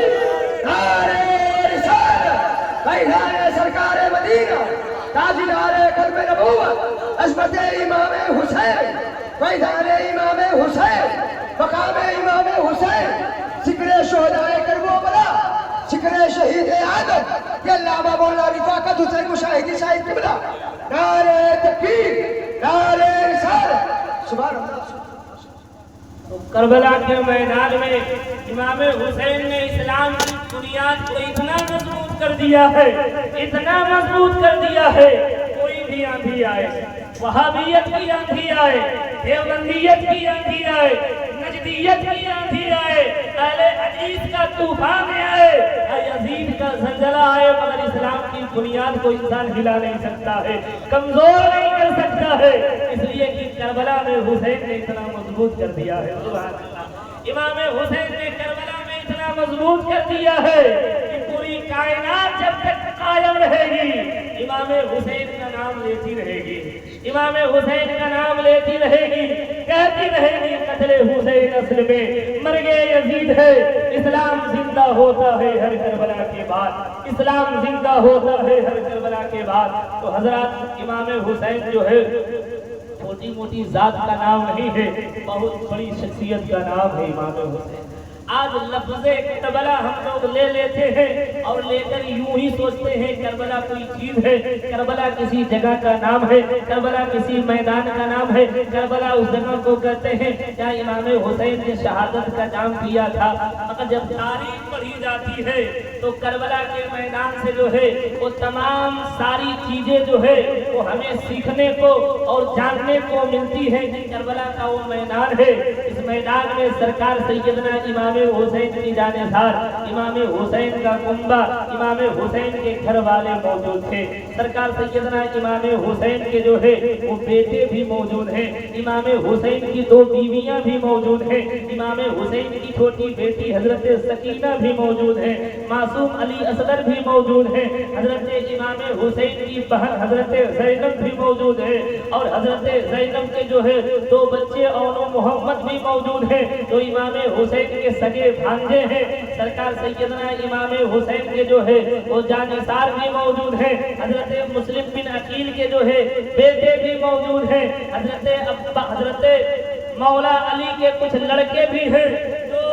نعرے رسالت، بیان سرکار مدینہ، تاجدار ختم نبوت، عظمت امام حسین، بیان امام حسین، مقام امام حسین، ذکر شہدائے کربلا، ذکر شہید آدم کہ علامہ مولانا رفاقت حسین مشاہدی صاحب قبلہ، نعرے تکبیر، نعرے رسالت، سبحان اللہ۔ تو کربلا کے میدان میں امام حسین نے اسلام کی بنیاد کو اتنا مضبوط کر دیا ہے، اتنا مضبوط کر دیا ہے، کوئی بھی آندھی آئے، وہابیت کی آندھی آئے، دیوبندیت کی آندھی آئے، نجدیت کی آندھی آئے، اہل حدیث کا طوفان آئے، یزید کا زلزلہ آئے، مگر اسلام کی بنیاد کو انسان ہلا نہیں سکتا ہے، کمزور نہیں کر سکتا ہے، اس لیے کہ کربلا میں حسین نے اتنا مضبوط کر دیا ہے۔ سبحان اللہ، امام حسین نے کربلا میں اتنا مضبوط کر دیا ہے کہ پوری کائنات جب تک قائم رہے گی امام حسین کا نام لیتی رہے گی، امام حسین کا نام لیتی رہے گی، کہتی رہے گی قتل حسین اصل میں مرگ یزید ہے، اسلام زندہ ہوتا ہے ہر کربلا کے بعد، اسلام زندہ ہوتا ہے ہر کربلا کے بعد۔ تو حضرات امام حسین جو ہے چھوٹی موٹی ذات کا نام نہیں ہے، بہت بڑی شخصیت کا نام ہے امام حسین۔ آج لفظ کربلا ہم لوگ لے لیتے ہیں اور لے کر یوں ہی سوچتے ہیں کربلا کوئی چیز ہے، کربلا کسی جگہ کا نام ہے، کربلا کسی میدان کا نام ہے، کربلا اس جگہ کو کہتے ہیں جہاں امام حسین نے شہادت کا کام کیا تھا۔ مگر جب تاریخ پڑھی جاتی ہے تو کربلا کے میدان سے جو ہے وہ تمام ساری چیزیں جو ہے وہ ہمیں سیکھنے کو اور جاننے کو ملتی ہے کہ کربلا کا وہ میدان ہے، اس میدان میں سرکار سیدنا امام حسین کی جانثار امام حسین کا کنبہ امام حسین کے گھر والے موجود تھے. سرکار سیدنا امام حسین کے جو ہے وہ بیٹے بھی موجود ہیں. امام حسین کی 2 بیویاں بھی موجود ہیں. امام حسین کی چھوٹی بیٹی حضرت سکینہ بھی موجود ہیں. معصوم علی اصغر بھی موجود ہیں. حضرت امام حسین کی بہن حضرت زینب بھی موجود ہے اور حضرت زینب کے جو ہے 2 بچے اور محمد بھی موجود ہیں جو امام حسین کے سگے بھانجے ہیں. سرکار سیدنا امام حسین کے جو ہے وہ جانثار بھی موجود ہیں. حضرت مسلم بن عقیل کے جو ہے بیٹے بھی موجود ہیں. حضرت مولا علی کے کچھ لڑکے بھی ہیں جو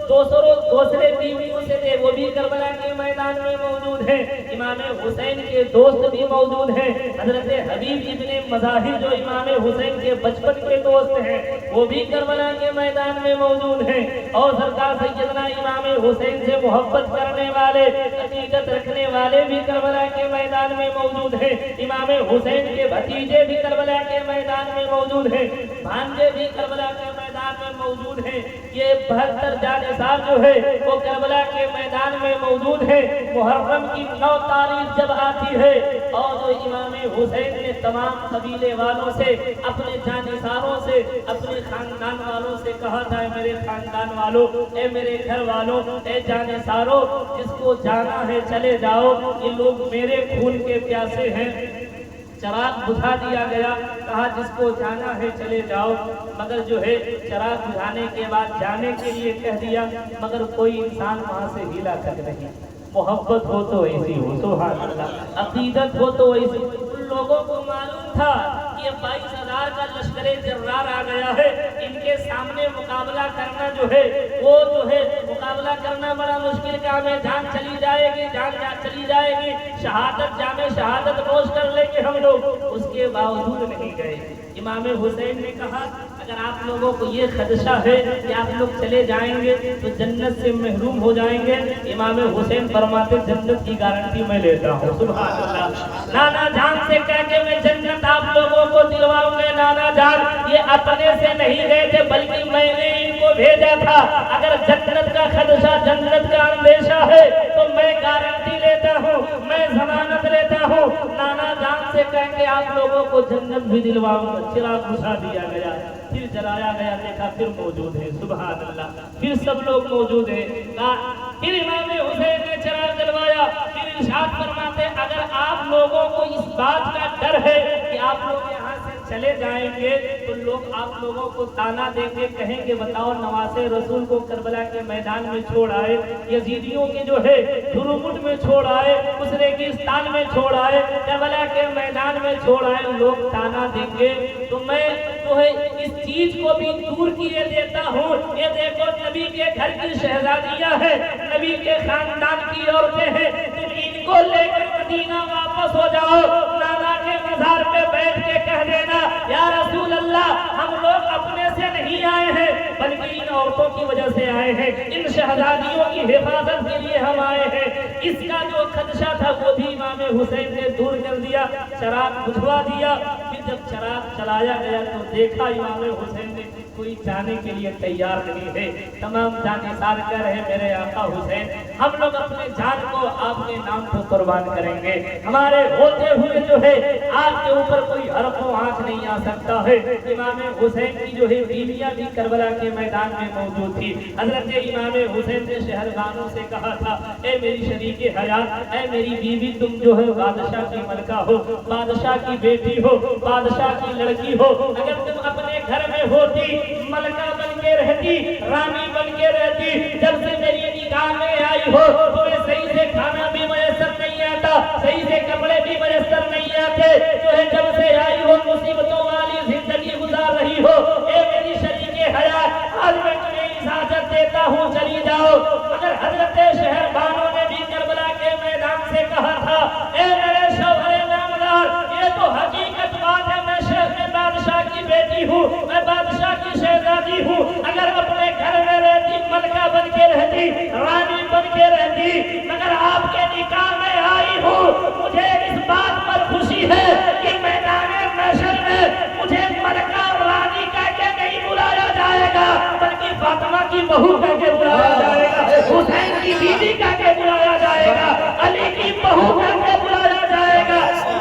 دوسرے بیویوں سے تھے وہ بھی کربلا کے میدان میں موجود ہیں. امام حسین کے دوست بھی موجود ہیں. حضرت حبیب ابن مظاہر جو امام حسین کے بچپن کے دوست ہیں وہ بھی کربلا کے میدان میں موجود ہیں. اور سرکار سیدنا امام حسین سے محبت کرنے والے عقیدت رکھنے والے بھی کربلا کے میدان میں موجود ہیں. امام حسین کے بھتیجے بھی کربلا کے میدان میں موجود ہیں. بھانجے بھی کربلا کے میدان میں موجود ہیں. یہ 72 جانثار جو ہے وہ کربلا کے میدان میں موجود ہے. محرم کی 9 تاریخ جب آتی ہے اور جو امام حسین نے تمام قبیلے والوں سے اپنے جانثاروں سے اپنے خاندان والوں سے کہا تھا اے میرے خاندان والوں اے میرے گھر والوں اے جانثاروں جس کو جانا ہے چلے جاؤ یہ لوگ میرے خون کے پیاسے ہیں. چراغ بجھا دیا گیا. کہا جس کو جانا ہے چلے جاؤ. مگر جو ہے چراغ بجھانے کے بعد جانے کے لیے کہہ دیا مگر کوئی انسان وہاں سے ہلا تک نہیں. محبت ہو تو ایسی ہو سبحان اللہ. عقیدت ہو تو ایسی. ان لوگوں کو معلوم تھا کہ 22,000 کا لشکر جرار آ گیا ہے. ان کے سامنے مقابلہ کرنا جو ہے وہ جو ہے مقابلہ کرنا بڑا مشکل کام ہے. جان چلی جائے گی جان چلی جائے گی شہادت جامع شہادت نوش کر لیں گے ہم لوگ. اس کے باوجود نہیں گئے. امام حسین نے کہا اگر آپ لوگوں کو یہ خدشہ ہے کہ آپ لوگ چلے جائیں گے تو جنت سے محروم ہو جائیں گے. امام حسین فرماتے جنت کی گارنٹی میں لیتا ہوں سبحان اللہ. نانا جان سے کہہ کے میں جنت آپ لوگوں کو دلواؤں گے. نانا جان یہ اپنے سے نہیں گئے تھے بلکہ میں نے ان کو بھیجا تھا. اگر جنت کا خدشہ جنت کا اندیشہ ہے تو میں گارنٹی لیتا ہوں میں ضمانت لیتا ہوں. نانا جان سے کہہ کے آپ لوگوں کو جنت بھی دلواؤں گا. چراغ بجھا دیا گیا پھر جلایا گیا دیکھا پھر موجود ہے سبحان اللہ. پھر سب لوگ موجود ہیں. پھر امام حسین نے چراغ جلوایا. پھر ارشاد فرماتے اگر آپ لوگوں کو اس بات کا ڈر ہے کہ آپ لوگ یہاں سے چلے جائیں گے تو لوگ آپ لوگوں کو تانا دیں گے کہیں گے بتاؤ نواسے رسول کو کربلا کے میدان میں چھوڑ آئے یزیدیوں کے جو ہے دھرمٹ میں چھوڑ آئے اس ریگستان میں چھوڑ آئے کربلا کے میدان میں چھوڑ آئے لوگ تانا دیں گے. تو میں جو ہے اس چیز کو بھی دور کیے دیتا ہوں. یہ دیکھو نبی کے گھر کی شہزادیاں ہیں نبی کے خاندان کی عورتیں ہیں. تم ان کو لے کر مدینہ واپس ہو جاؤ. نانا کے مزار پہ بیٹھ کے کہہ دینا یا رسول اللہ ہم لوگ اپنے سے نہیں آئے ہیں بلکہ ان عورتوں کی وجہ سے آئے ہیں. ان شہزادیوں کی حفاظت کے لیے ہم آئے ہیں. اس کا جو خدشہ تھا وہ بھی امام حسین نے دور کر دیا. چراغ بجھوا دیا. پھر جب چراغ چلایا گیا تو دیکھا امام حسین نے کوئی جانے کے لیے تیار نہیں ہے. تمام جانثار کہہ رہے میرے آقا حسین ہم لوگ اپنے جان کو آپ کے نام پر قربان کریں گے. ہمارے ہوتے ہوئے جو ہے آپ کے اوپر کوئی حرف و آنکھ نہیں آ سکتا ہے. امام حسین کی جو ہے بیویاں بھی کربلا کے میدان میں موجود تھی. حضرت امام حسین نے شہربانوں سے کہا تھا اے میری شریک حیات اے میری بیوی تم جو ہے بادشاہ کی ملکہ ہو بادشاہ کی بیٹی ہو بادشاہ کی لڑکی ہو. اگر تم اپنے گھر میں ہوتی ملکہ بن کے رہتی رانی بن کے رہتی. جب سے میری نگاہ میں آئی ہو تمہیں صحیح سے کھانا بھی میسر نہیں آتا صحیح سے کپڑے بھی میسر نہیں آتے. جو ہے جب سے آئی ہو مصیبتوں والی زندگی گزار رہی ہو. اے میری شریک حیات آج میں تمہیں اجازت دیتا ہوں چلی جاؤ. مگر حضرت شہربانوں نے بھی کربلا کے میدان سے کہا تھا اے میرے شوہر نامدار یہ تو حقیقت بات ہے میں بادشاہ کی بیٹی ہوں میں بادشاہ کی شہزادی ہوں. اگر اپنے گھر میں رہتی ملکہ بن کے رہتی رانی بن کے رہتی مگر آپ کے نکاح میں آئی ہوں. مجھے اس بات پر خوشی ہے کہ میدان محشر میں مجھے ملکہ اور رانی کہہ کے نہیں بلایا جائے گا کی بہو کہہ کے بلایا جائے گا، حسین کی بیوی کہہ کے بلایا جائے گا، علی کی بہو کہہ کے بلایا جائے گا۔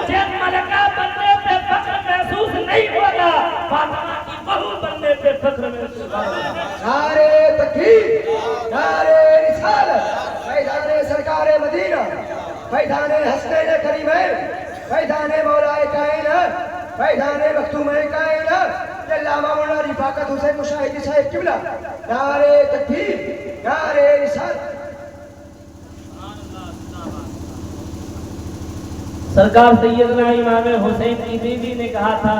جب ملکہ بننے پہ فخر محسوس نہیں ہوگا، فاطمہ کی بہو بننے پہ فخر محسوس ہوگا۔ نعرے تکبیر، نعرے رسالت، فیضان سرکار مدینہ، فیضان حسنین کریمین، فیضان مولا کائنات، فیضان مختوم کائنات، علامہ مولانا رفاقت حسین مشاہدی صاحب قبلہ، نعرے تکبیر، نعرے رسالت۔ سرکار سیدنا امام حسین کی بیوی نے کہا تھا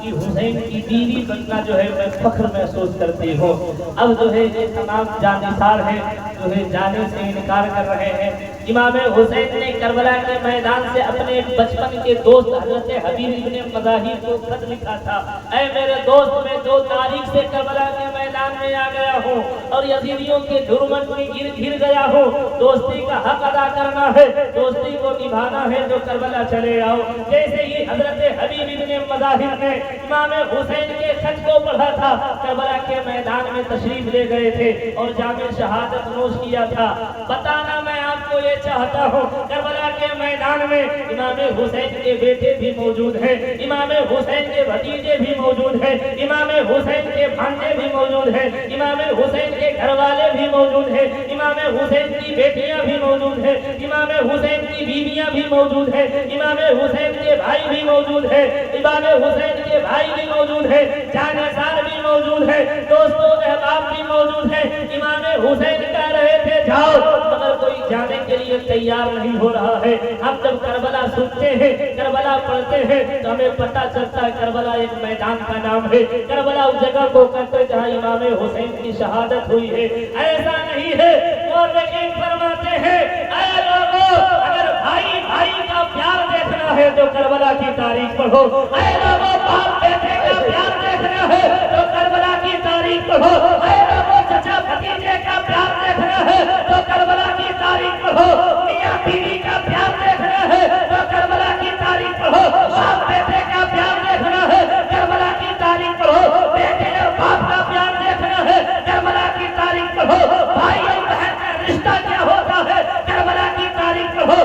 کہ حسین کی بیوی بننا جو ہے میں فخر محسوس کرتی ہوں۔ اب جو ہے یہ تمام جانثار ہیں جو ہے جانے سے انکار کر رہے ہیں۔ امام حسین نے کربلا کے میدان سے اپنے ایک بچپن کے دوست حضرت حبیب ابن مظاہر کو خط لکھا تھا، اے میرے دوست، میں 2 تاریخ سے کربلا کے میدان میں آ گیا ہوں اور یزیدیوں کے جرمن میں گر گیا ہوں، دوستی کا حق ادا کرنا ہے، دوستی کو نبھانا ہے، جو کربلا چلے آؤ۔ جیسے ہی حضرت حبیب ابن مظاہر نے امام حسین کے خط کو پڑھا تھا، کربلا کے میدان میں تشریف لے گئے تھے اور جام شہادت نوش کیا تھا۔ بتانا میں آپ کو یہ چاہتا ہوں، کربلا کے میدان میں امام حسین کے بیٹے بھی موجود ہیں، امام حسین کے بھتیجے بھی موجود ہیں، امام حسین کے بھانجے بھی موجود ہیں، امام حسین کے گھر والے بھی موجود ہیں، امام حسین کی بیٹیاں بھی موجود ہیں، امام حسین کی بیویاں بھی موجود ہیں، امام حسین کے بھائی بھی موجود ہیں، امام حسین کے بھائی بھی موجود ہیں، جانثار بھی موجود ہیں، دوستوں احباب بھی موجود ہیں۔ امام حسین کہہ رہے تھے جاؤ، مگر کوئی جانے کے لیے تیار نہیں ہو رہا ہے۔ ہم جب کربلا سنتے ہیں، کربلا پڑھتے ہیں تو ہمیں پتہ چلتا ہے کربلا ایک میدان کا نام ہے، کربلا اس جگہ کو کہتے ہیں جہاں امام حسین کی شہادت ہوئی ہے۔ ایسا نہیں ہے، مورخین فرماتے ہیں اے لوگوں، اگر بھائی بھائی کا پیار دیکھنا ہے تو کربلا کی تاریخ پڑھو، اے لوگوں باپ بیٹے کا پیار دیکھنا ہے تو کربلا کی تاریخ پڑھو، اے لوگوں چچا بھتیجے کا پیار دیکھنا ہے تو کربلا کی تاریخ پڑھو، میاں بیوی کا پیار دیکھنا ہے تو کربلا کی تاریخ پڑھو، باپ بیٹے کا پیار دیکھنا ہے کربلا کی تاریخ پڑھو، بیٹے اور باپ کا پیار دیکھنا ہے کربلا کی تاریخ پڑھو، بھائی اور بہن کا رشتہ کیا ہوتا ہے کربلا کی تاریخ پڑھو،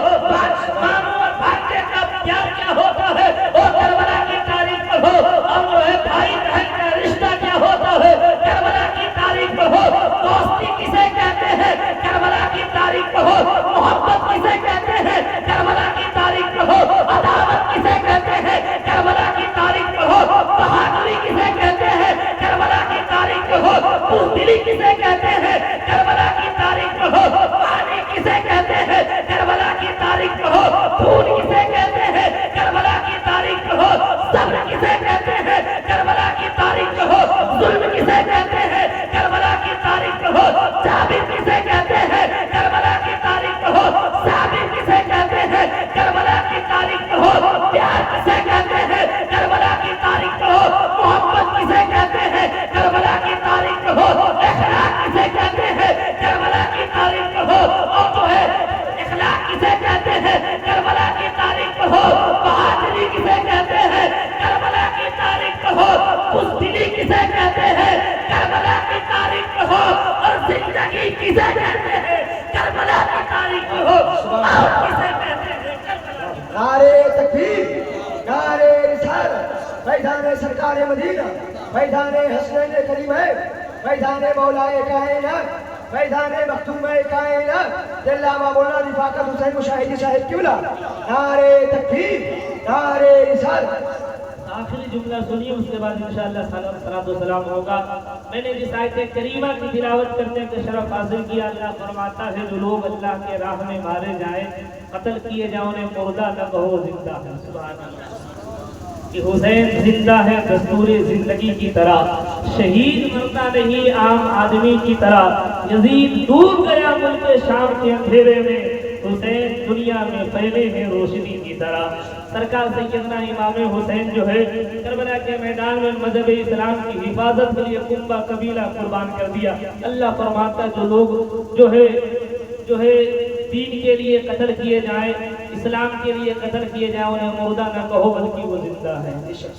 ماموں اور بھانجے کا پیار کیا ہوتا ہے وہ کربلا کی تاریخ پڑھو، اور جو ہے بھائی بہن کا رشتہ کیا ہوتا ہے کربلا کی تاریخ پڑھو، دوستی کسے کہتے ہیں کربلا کی تاریخ پڑھو، محبت کسے کہتے ہیں کربلا کی تاریخ پڑھو، عداوت کسے کہتے ہیں کربلا کی تاریخ پڑھو، بہادری کسے کہتے ہیں کربلا کی تاریخ پڑھو، بزدلی کسے کہتے ہیں کربلا کی تاریخ پڑھو، پانی کسے کہتے ہیں کربلا کی تاریخ پڑھو، خون کسے کہتے ہیں کربلا کی تاریخ پڑھو، صبر کسے کہتے ہیں کربلا کی تاریخ پڑھو، ظلم کسے کہتے ہیں کربلا کی تاریخ پڑھو، جابر کسے کہتے ہیں کربلا کی تاریخ پڑھو، صابر کسے کہتے ہیں کربلا کی تاریخ پڑھو، پیار کسے کہتے ہیں کربلا کی تاریخ پڑھو، محبت کسے کہتے ہیں کربلا کی تاریخ پڑھو، اخلاق کسے کہتے ہیں کربلا کی تاریخ پڑھو، اور جو ہے اخلاق کسے کہتے ہیں کربلا کی تاریخ پڑھو، بہادری کسے کہتے ہیں کربلا کی تاریخ پڑھو، بزدلی کسے کہتے ہیں کربلا کی تاریخ پڑھو، اور زندگی کسے کہتے ہیں کربلا کی تاریخ پڑھو، اور کسے کہتے ہیں کربلا کی۔ نعرے تکبیر، نعرے رسالت، فیضان سرکار مدینہ، فیضان حسنین کریمین، فیضان مولا کائنات، فیضان مختوم کائنات، علامہ مولانا رفاقت حسین مشاہدی صاحب قبلہ، نعرے تکبیر، نعرے رسالت۔ آخری جملہ سنیے، اس کے بعد انشاءاللہ صلاۃ و سلام ہوگا۔ میں نے جس آیت کریمہ کی تلاوت کرنے کا شرف حاصل کیا، اللہ فرماتا ہے جو لوگ اللہ کے راہ میں مارے جائیں، قتل کیے جائیں، انہیں مردہ نہ کہو زندہ ہے۔ سبحان اللہ، کہ حسین زندہ ہے دستور زندگی کی طرح، شہید مرتا نہیں عام آدمی کی طرح، یزید ڈوب گیا ملک شام کے اندھیرے میں، حسین دنیا میں پھیلے ہیں روشنی کی طرح۔ سرکار سیدنا امام حسین جو ہے کربلا کے میدان میں مذہب اسلام کی حفاظت کے لیے کنبہ قبیلہ قربان کر دیا۔ اللہ فرماتا جو لوگ جو ہے دین کے لیے قتل کیے جائیں، اس اسلام کے لیے قتل کیے جائیں انہیں مردہ نہ کہو بلکہ وہ زندہ ہے۔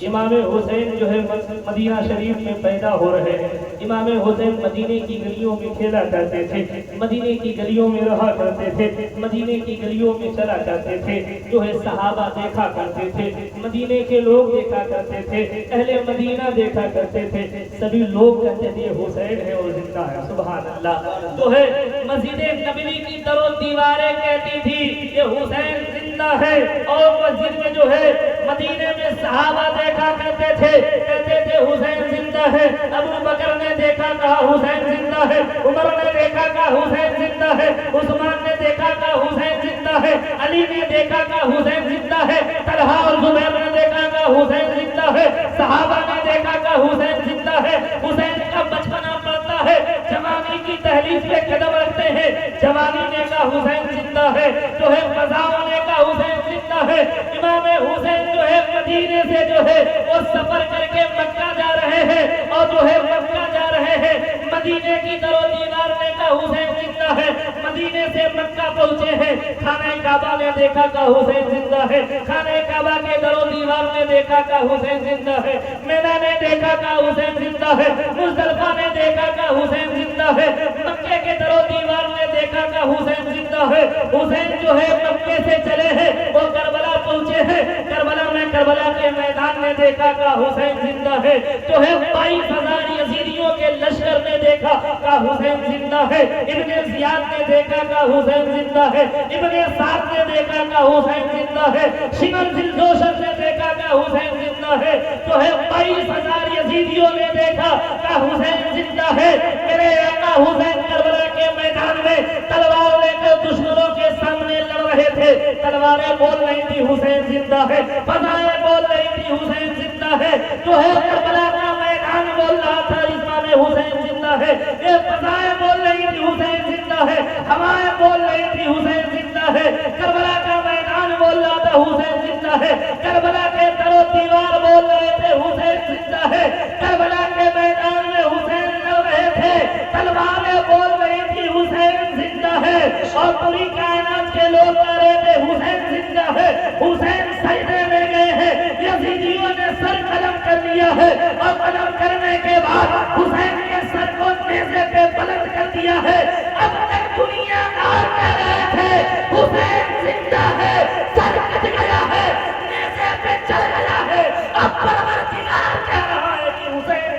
امام حسین جو ہے مدینہ شریف میں پیدا ہو رہے ہیں۔ امام حسین مدینے کی گلیوں میں کھیلا کرتے تھے، مدینے کی گلیوں میں رہا کرتے تھے، مدینے کی گلیوں میں چلا کرتے تھے، جو ہے صحابہ دیکھا کرتے تھے، مدینے کے لوگ دیکھا کرتے تھے، اہل مدینہ دیکھا کرتے تھے، سبھی لوگ کہتے تھے حسین ہے اور زندہ ہے۔ سبحان اللہ۔ جو ہے مسجد نبوی کی در و دیواریں کہتی تھی کہ حسین زندہ ہے، اور مسجد میں جو ہے مدینے میں صحابہ دیکھا کرتے تھے، کہتے تھے حسین زندہ ہے۔ ابو بکر نے دیکھا کہا حسین زندہ ہے، عمر نے دیکھا کہا حسین زندہ ہے، عثمان نے دیکھا کہا حسین زندہ ہے، علی نے دیکھا کہا حسین زندہ ہے، طلحہ اور زبیر نے دیکھا کہا حسین زندہ ہے، صحابہ نے دیکھا کہا حسین زندہ ہے۔ حسین کا بچپنا پڑتا ہے، جوانی کی دہلیز پہ قدم رکھتے ہیں، جوانی نے کہا حسین زندہ ہے، جو ہے فضاؤں نے کہا حسین زندہ ہے۔ امام حسین جو ہے مدینے سے جو ہے وہ سفر کر کے مکہ جا رہے ہیں، اور جو ہے مکہ جا رہے ہیں، مدینے کی در و دیوار نے کہا حسین زندہ ہے۔ مدینے سے مکہ پہنچے ہیں، خانہ کعبہ نے دیکھا کہ حسین زندہ ہے، خانہ کعبہ کے در و دیوار نے دیکھا کہ حسین زندہ ہے، مینا نے دیکھا کہ حسین زندہ ہے، مزدلفہ نے دیکھا کہ حسین زندہ ہے، مکے کے در و دیوار نے دیکھا کہ حسین زندہ ہے۔ حسین جو ہے مکے سے چلے ہیں، وہ کربلا پہنچے ہیں، کربلا میں کربلا کے میدان نے دیکھا کہ حسین زندہ ہے۔ جو ہے 22,000 یزیدیوں کے لشکر نے دیکھا کہ حسین زندہ ہے۔ ابن زیاد نے دیکھا کہ حسین زندہ ہے، ابن سعد نے دیکھا کہ حسین زندہ ہے، شمر ذوالجوشن نے دیکھا کہ حسین زندہ ہے۔ جو ہے 22,000 یزیدیوں نے دیکھا کہ حسین زندہ ہے۔ میرے آقا حسین کربلا کے میدان میں تلوار لے کر دشمنوں کے سامنے لڑ رہے تھے، تلواریں بول رہی تھی حسین زندہ ہے، فضائیں بول رہی تھی حسین زندہ ہے۔ جو ہے کربلا کا میدان بول رہا تھا امام حسین زندہ ہے، یہ فضائیں بول رہی تھی حسین زندہ ہے، ہوائیں بول رہی تھی حسین زندہ ہے، کربلا کا میدان بول رہا تھا حسین زندہ ہے، کربلا کے در و دیوار بول رہے تھے حسین زندہ ہے، کربلا کے میدان میں حسین لڑ رہے تھے، تلواریں بول رہی تھی حسین زندہ ہے، اور پوری کائنات کے لوگ کہہ رہے تھے حسین زندہ ہے۔ حسین سجدے میں گئے ہیں، یزیدیوں نے سر قلم کر لیا ہے، اور قلم کرنے کے بعد حسین کے سر کو نیزے پہ بلند کر دیا ہے۔ اب تک دنیا دار کہہ رہے تھے حسین زندہ ہے، سر کٹ گیا ہے، نیزے پہ چل گیا ہے، اب پروردگار کہہ رہا ہے کہ حسین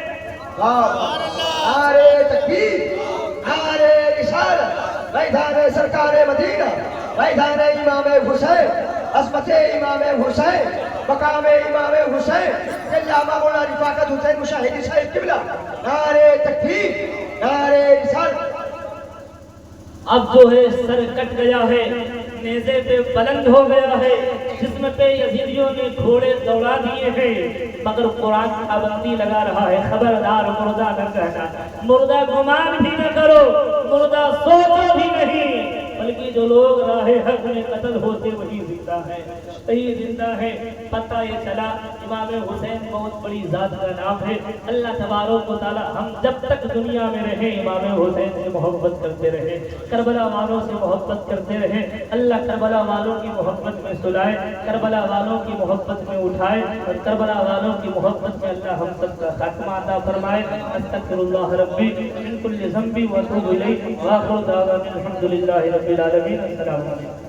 نعرے تکبیر، نعرے رسالت، میدان سرکار مدینہ، میدان امام حسین، عظمت امام حسین، مقام امام حسین، علامہ مولانا رفاقت حسین مشاہدی صاحب قبلہ، نعرے تکبیر، نعرے رسالت۔ اب جو ہے سر کٹ گیا ہے، نیزے پہ بلند ہو گیا ہے، جسم پہ یزیدیوں نے گھوڑے دوڑا دیے ہیں، مگر قرآن پابندی لگا رہا ہے، خبردار مردہ نہ کہنا، مردہ گمان بھی نہ کرو، مردہ سوچو بھی نہیں، بلکہ جو لوگ راہ حق میں قتل ہوتے وہی زندہ ہے، وہی زندہ ہے۔ پتہ یہ چلا امام حسین بہت بڑی ذات کا نام ہے۔ اللہ تبارک و تعالی ہم جب تک دنیا میں رہیں امام حسین سے محبت کرتے رہیں، کربلا والوں سے محبت کرتے رہیں۔ اللہ کربلا والوں کی محبت میں سلائے، کربلا والوں کی محبت میں اٹھائے، اور کربلا والوں کی محبت میں اللہ ہم سب کا خاتمہ عطا فرمائے۔ استغفر اللہ ربی من کل ذنب واتوب الیہ، وآخر دعوانا الحمد للہ رب العالمین۔ السلام علیکم۔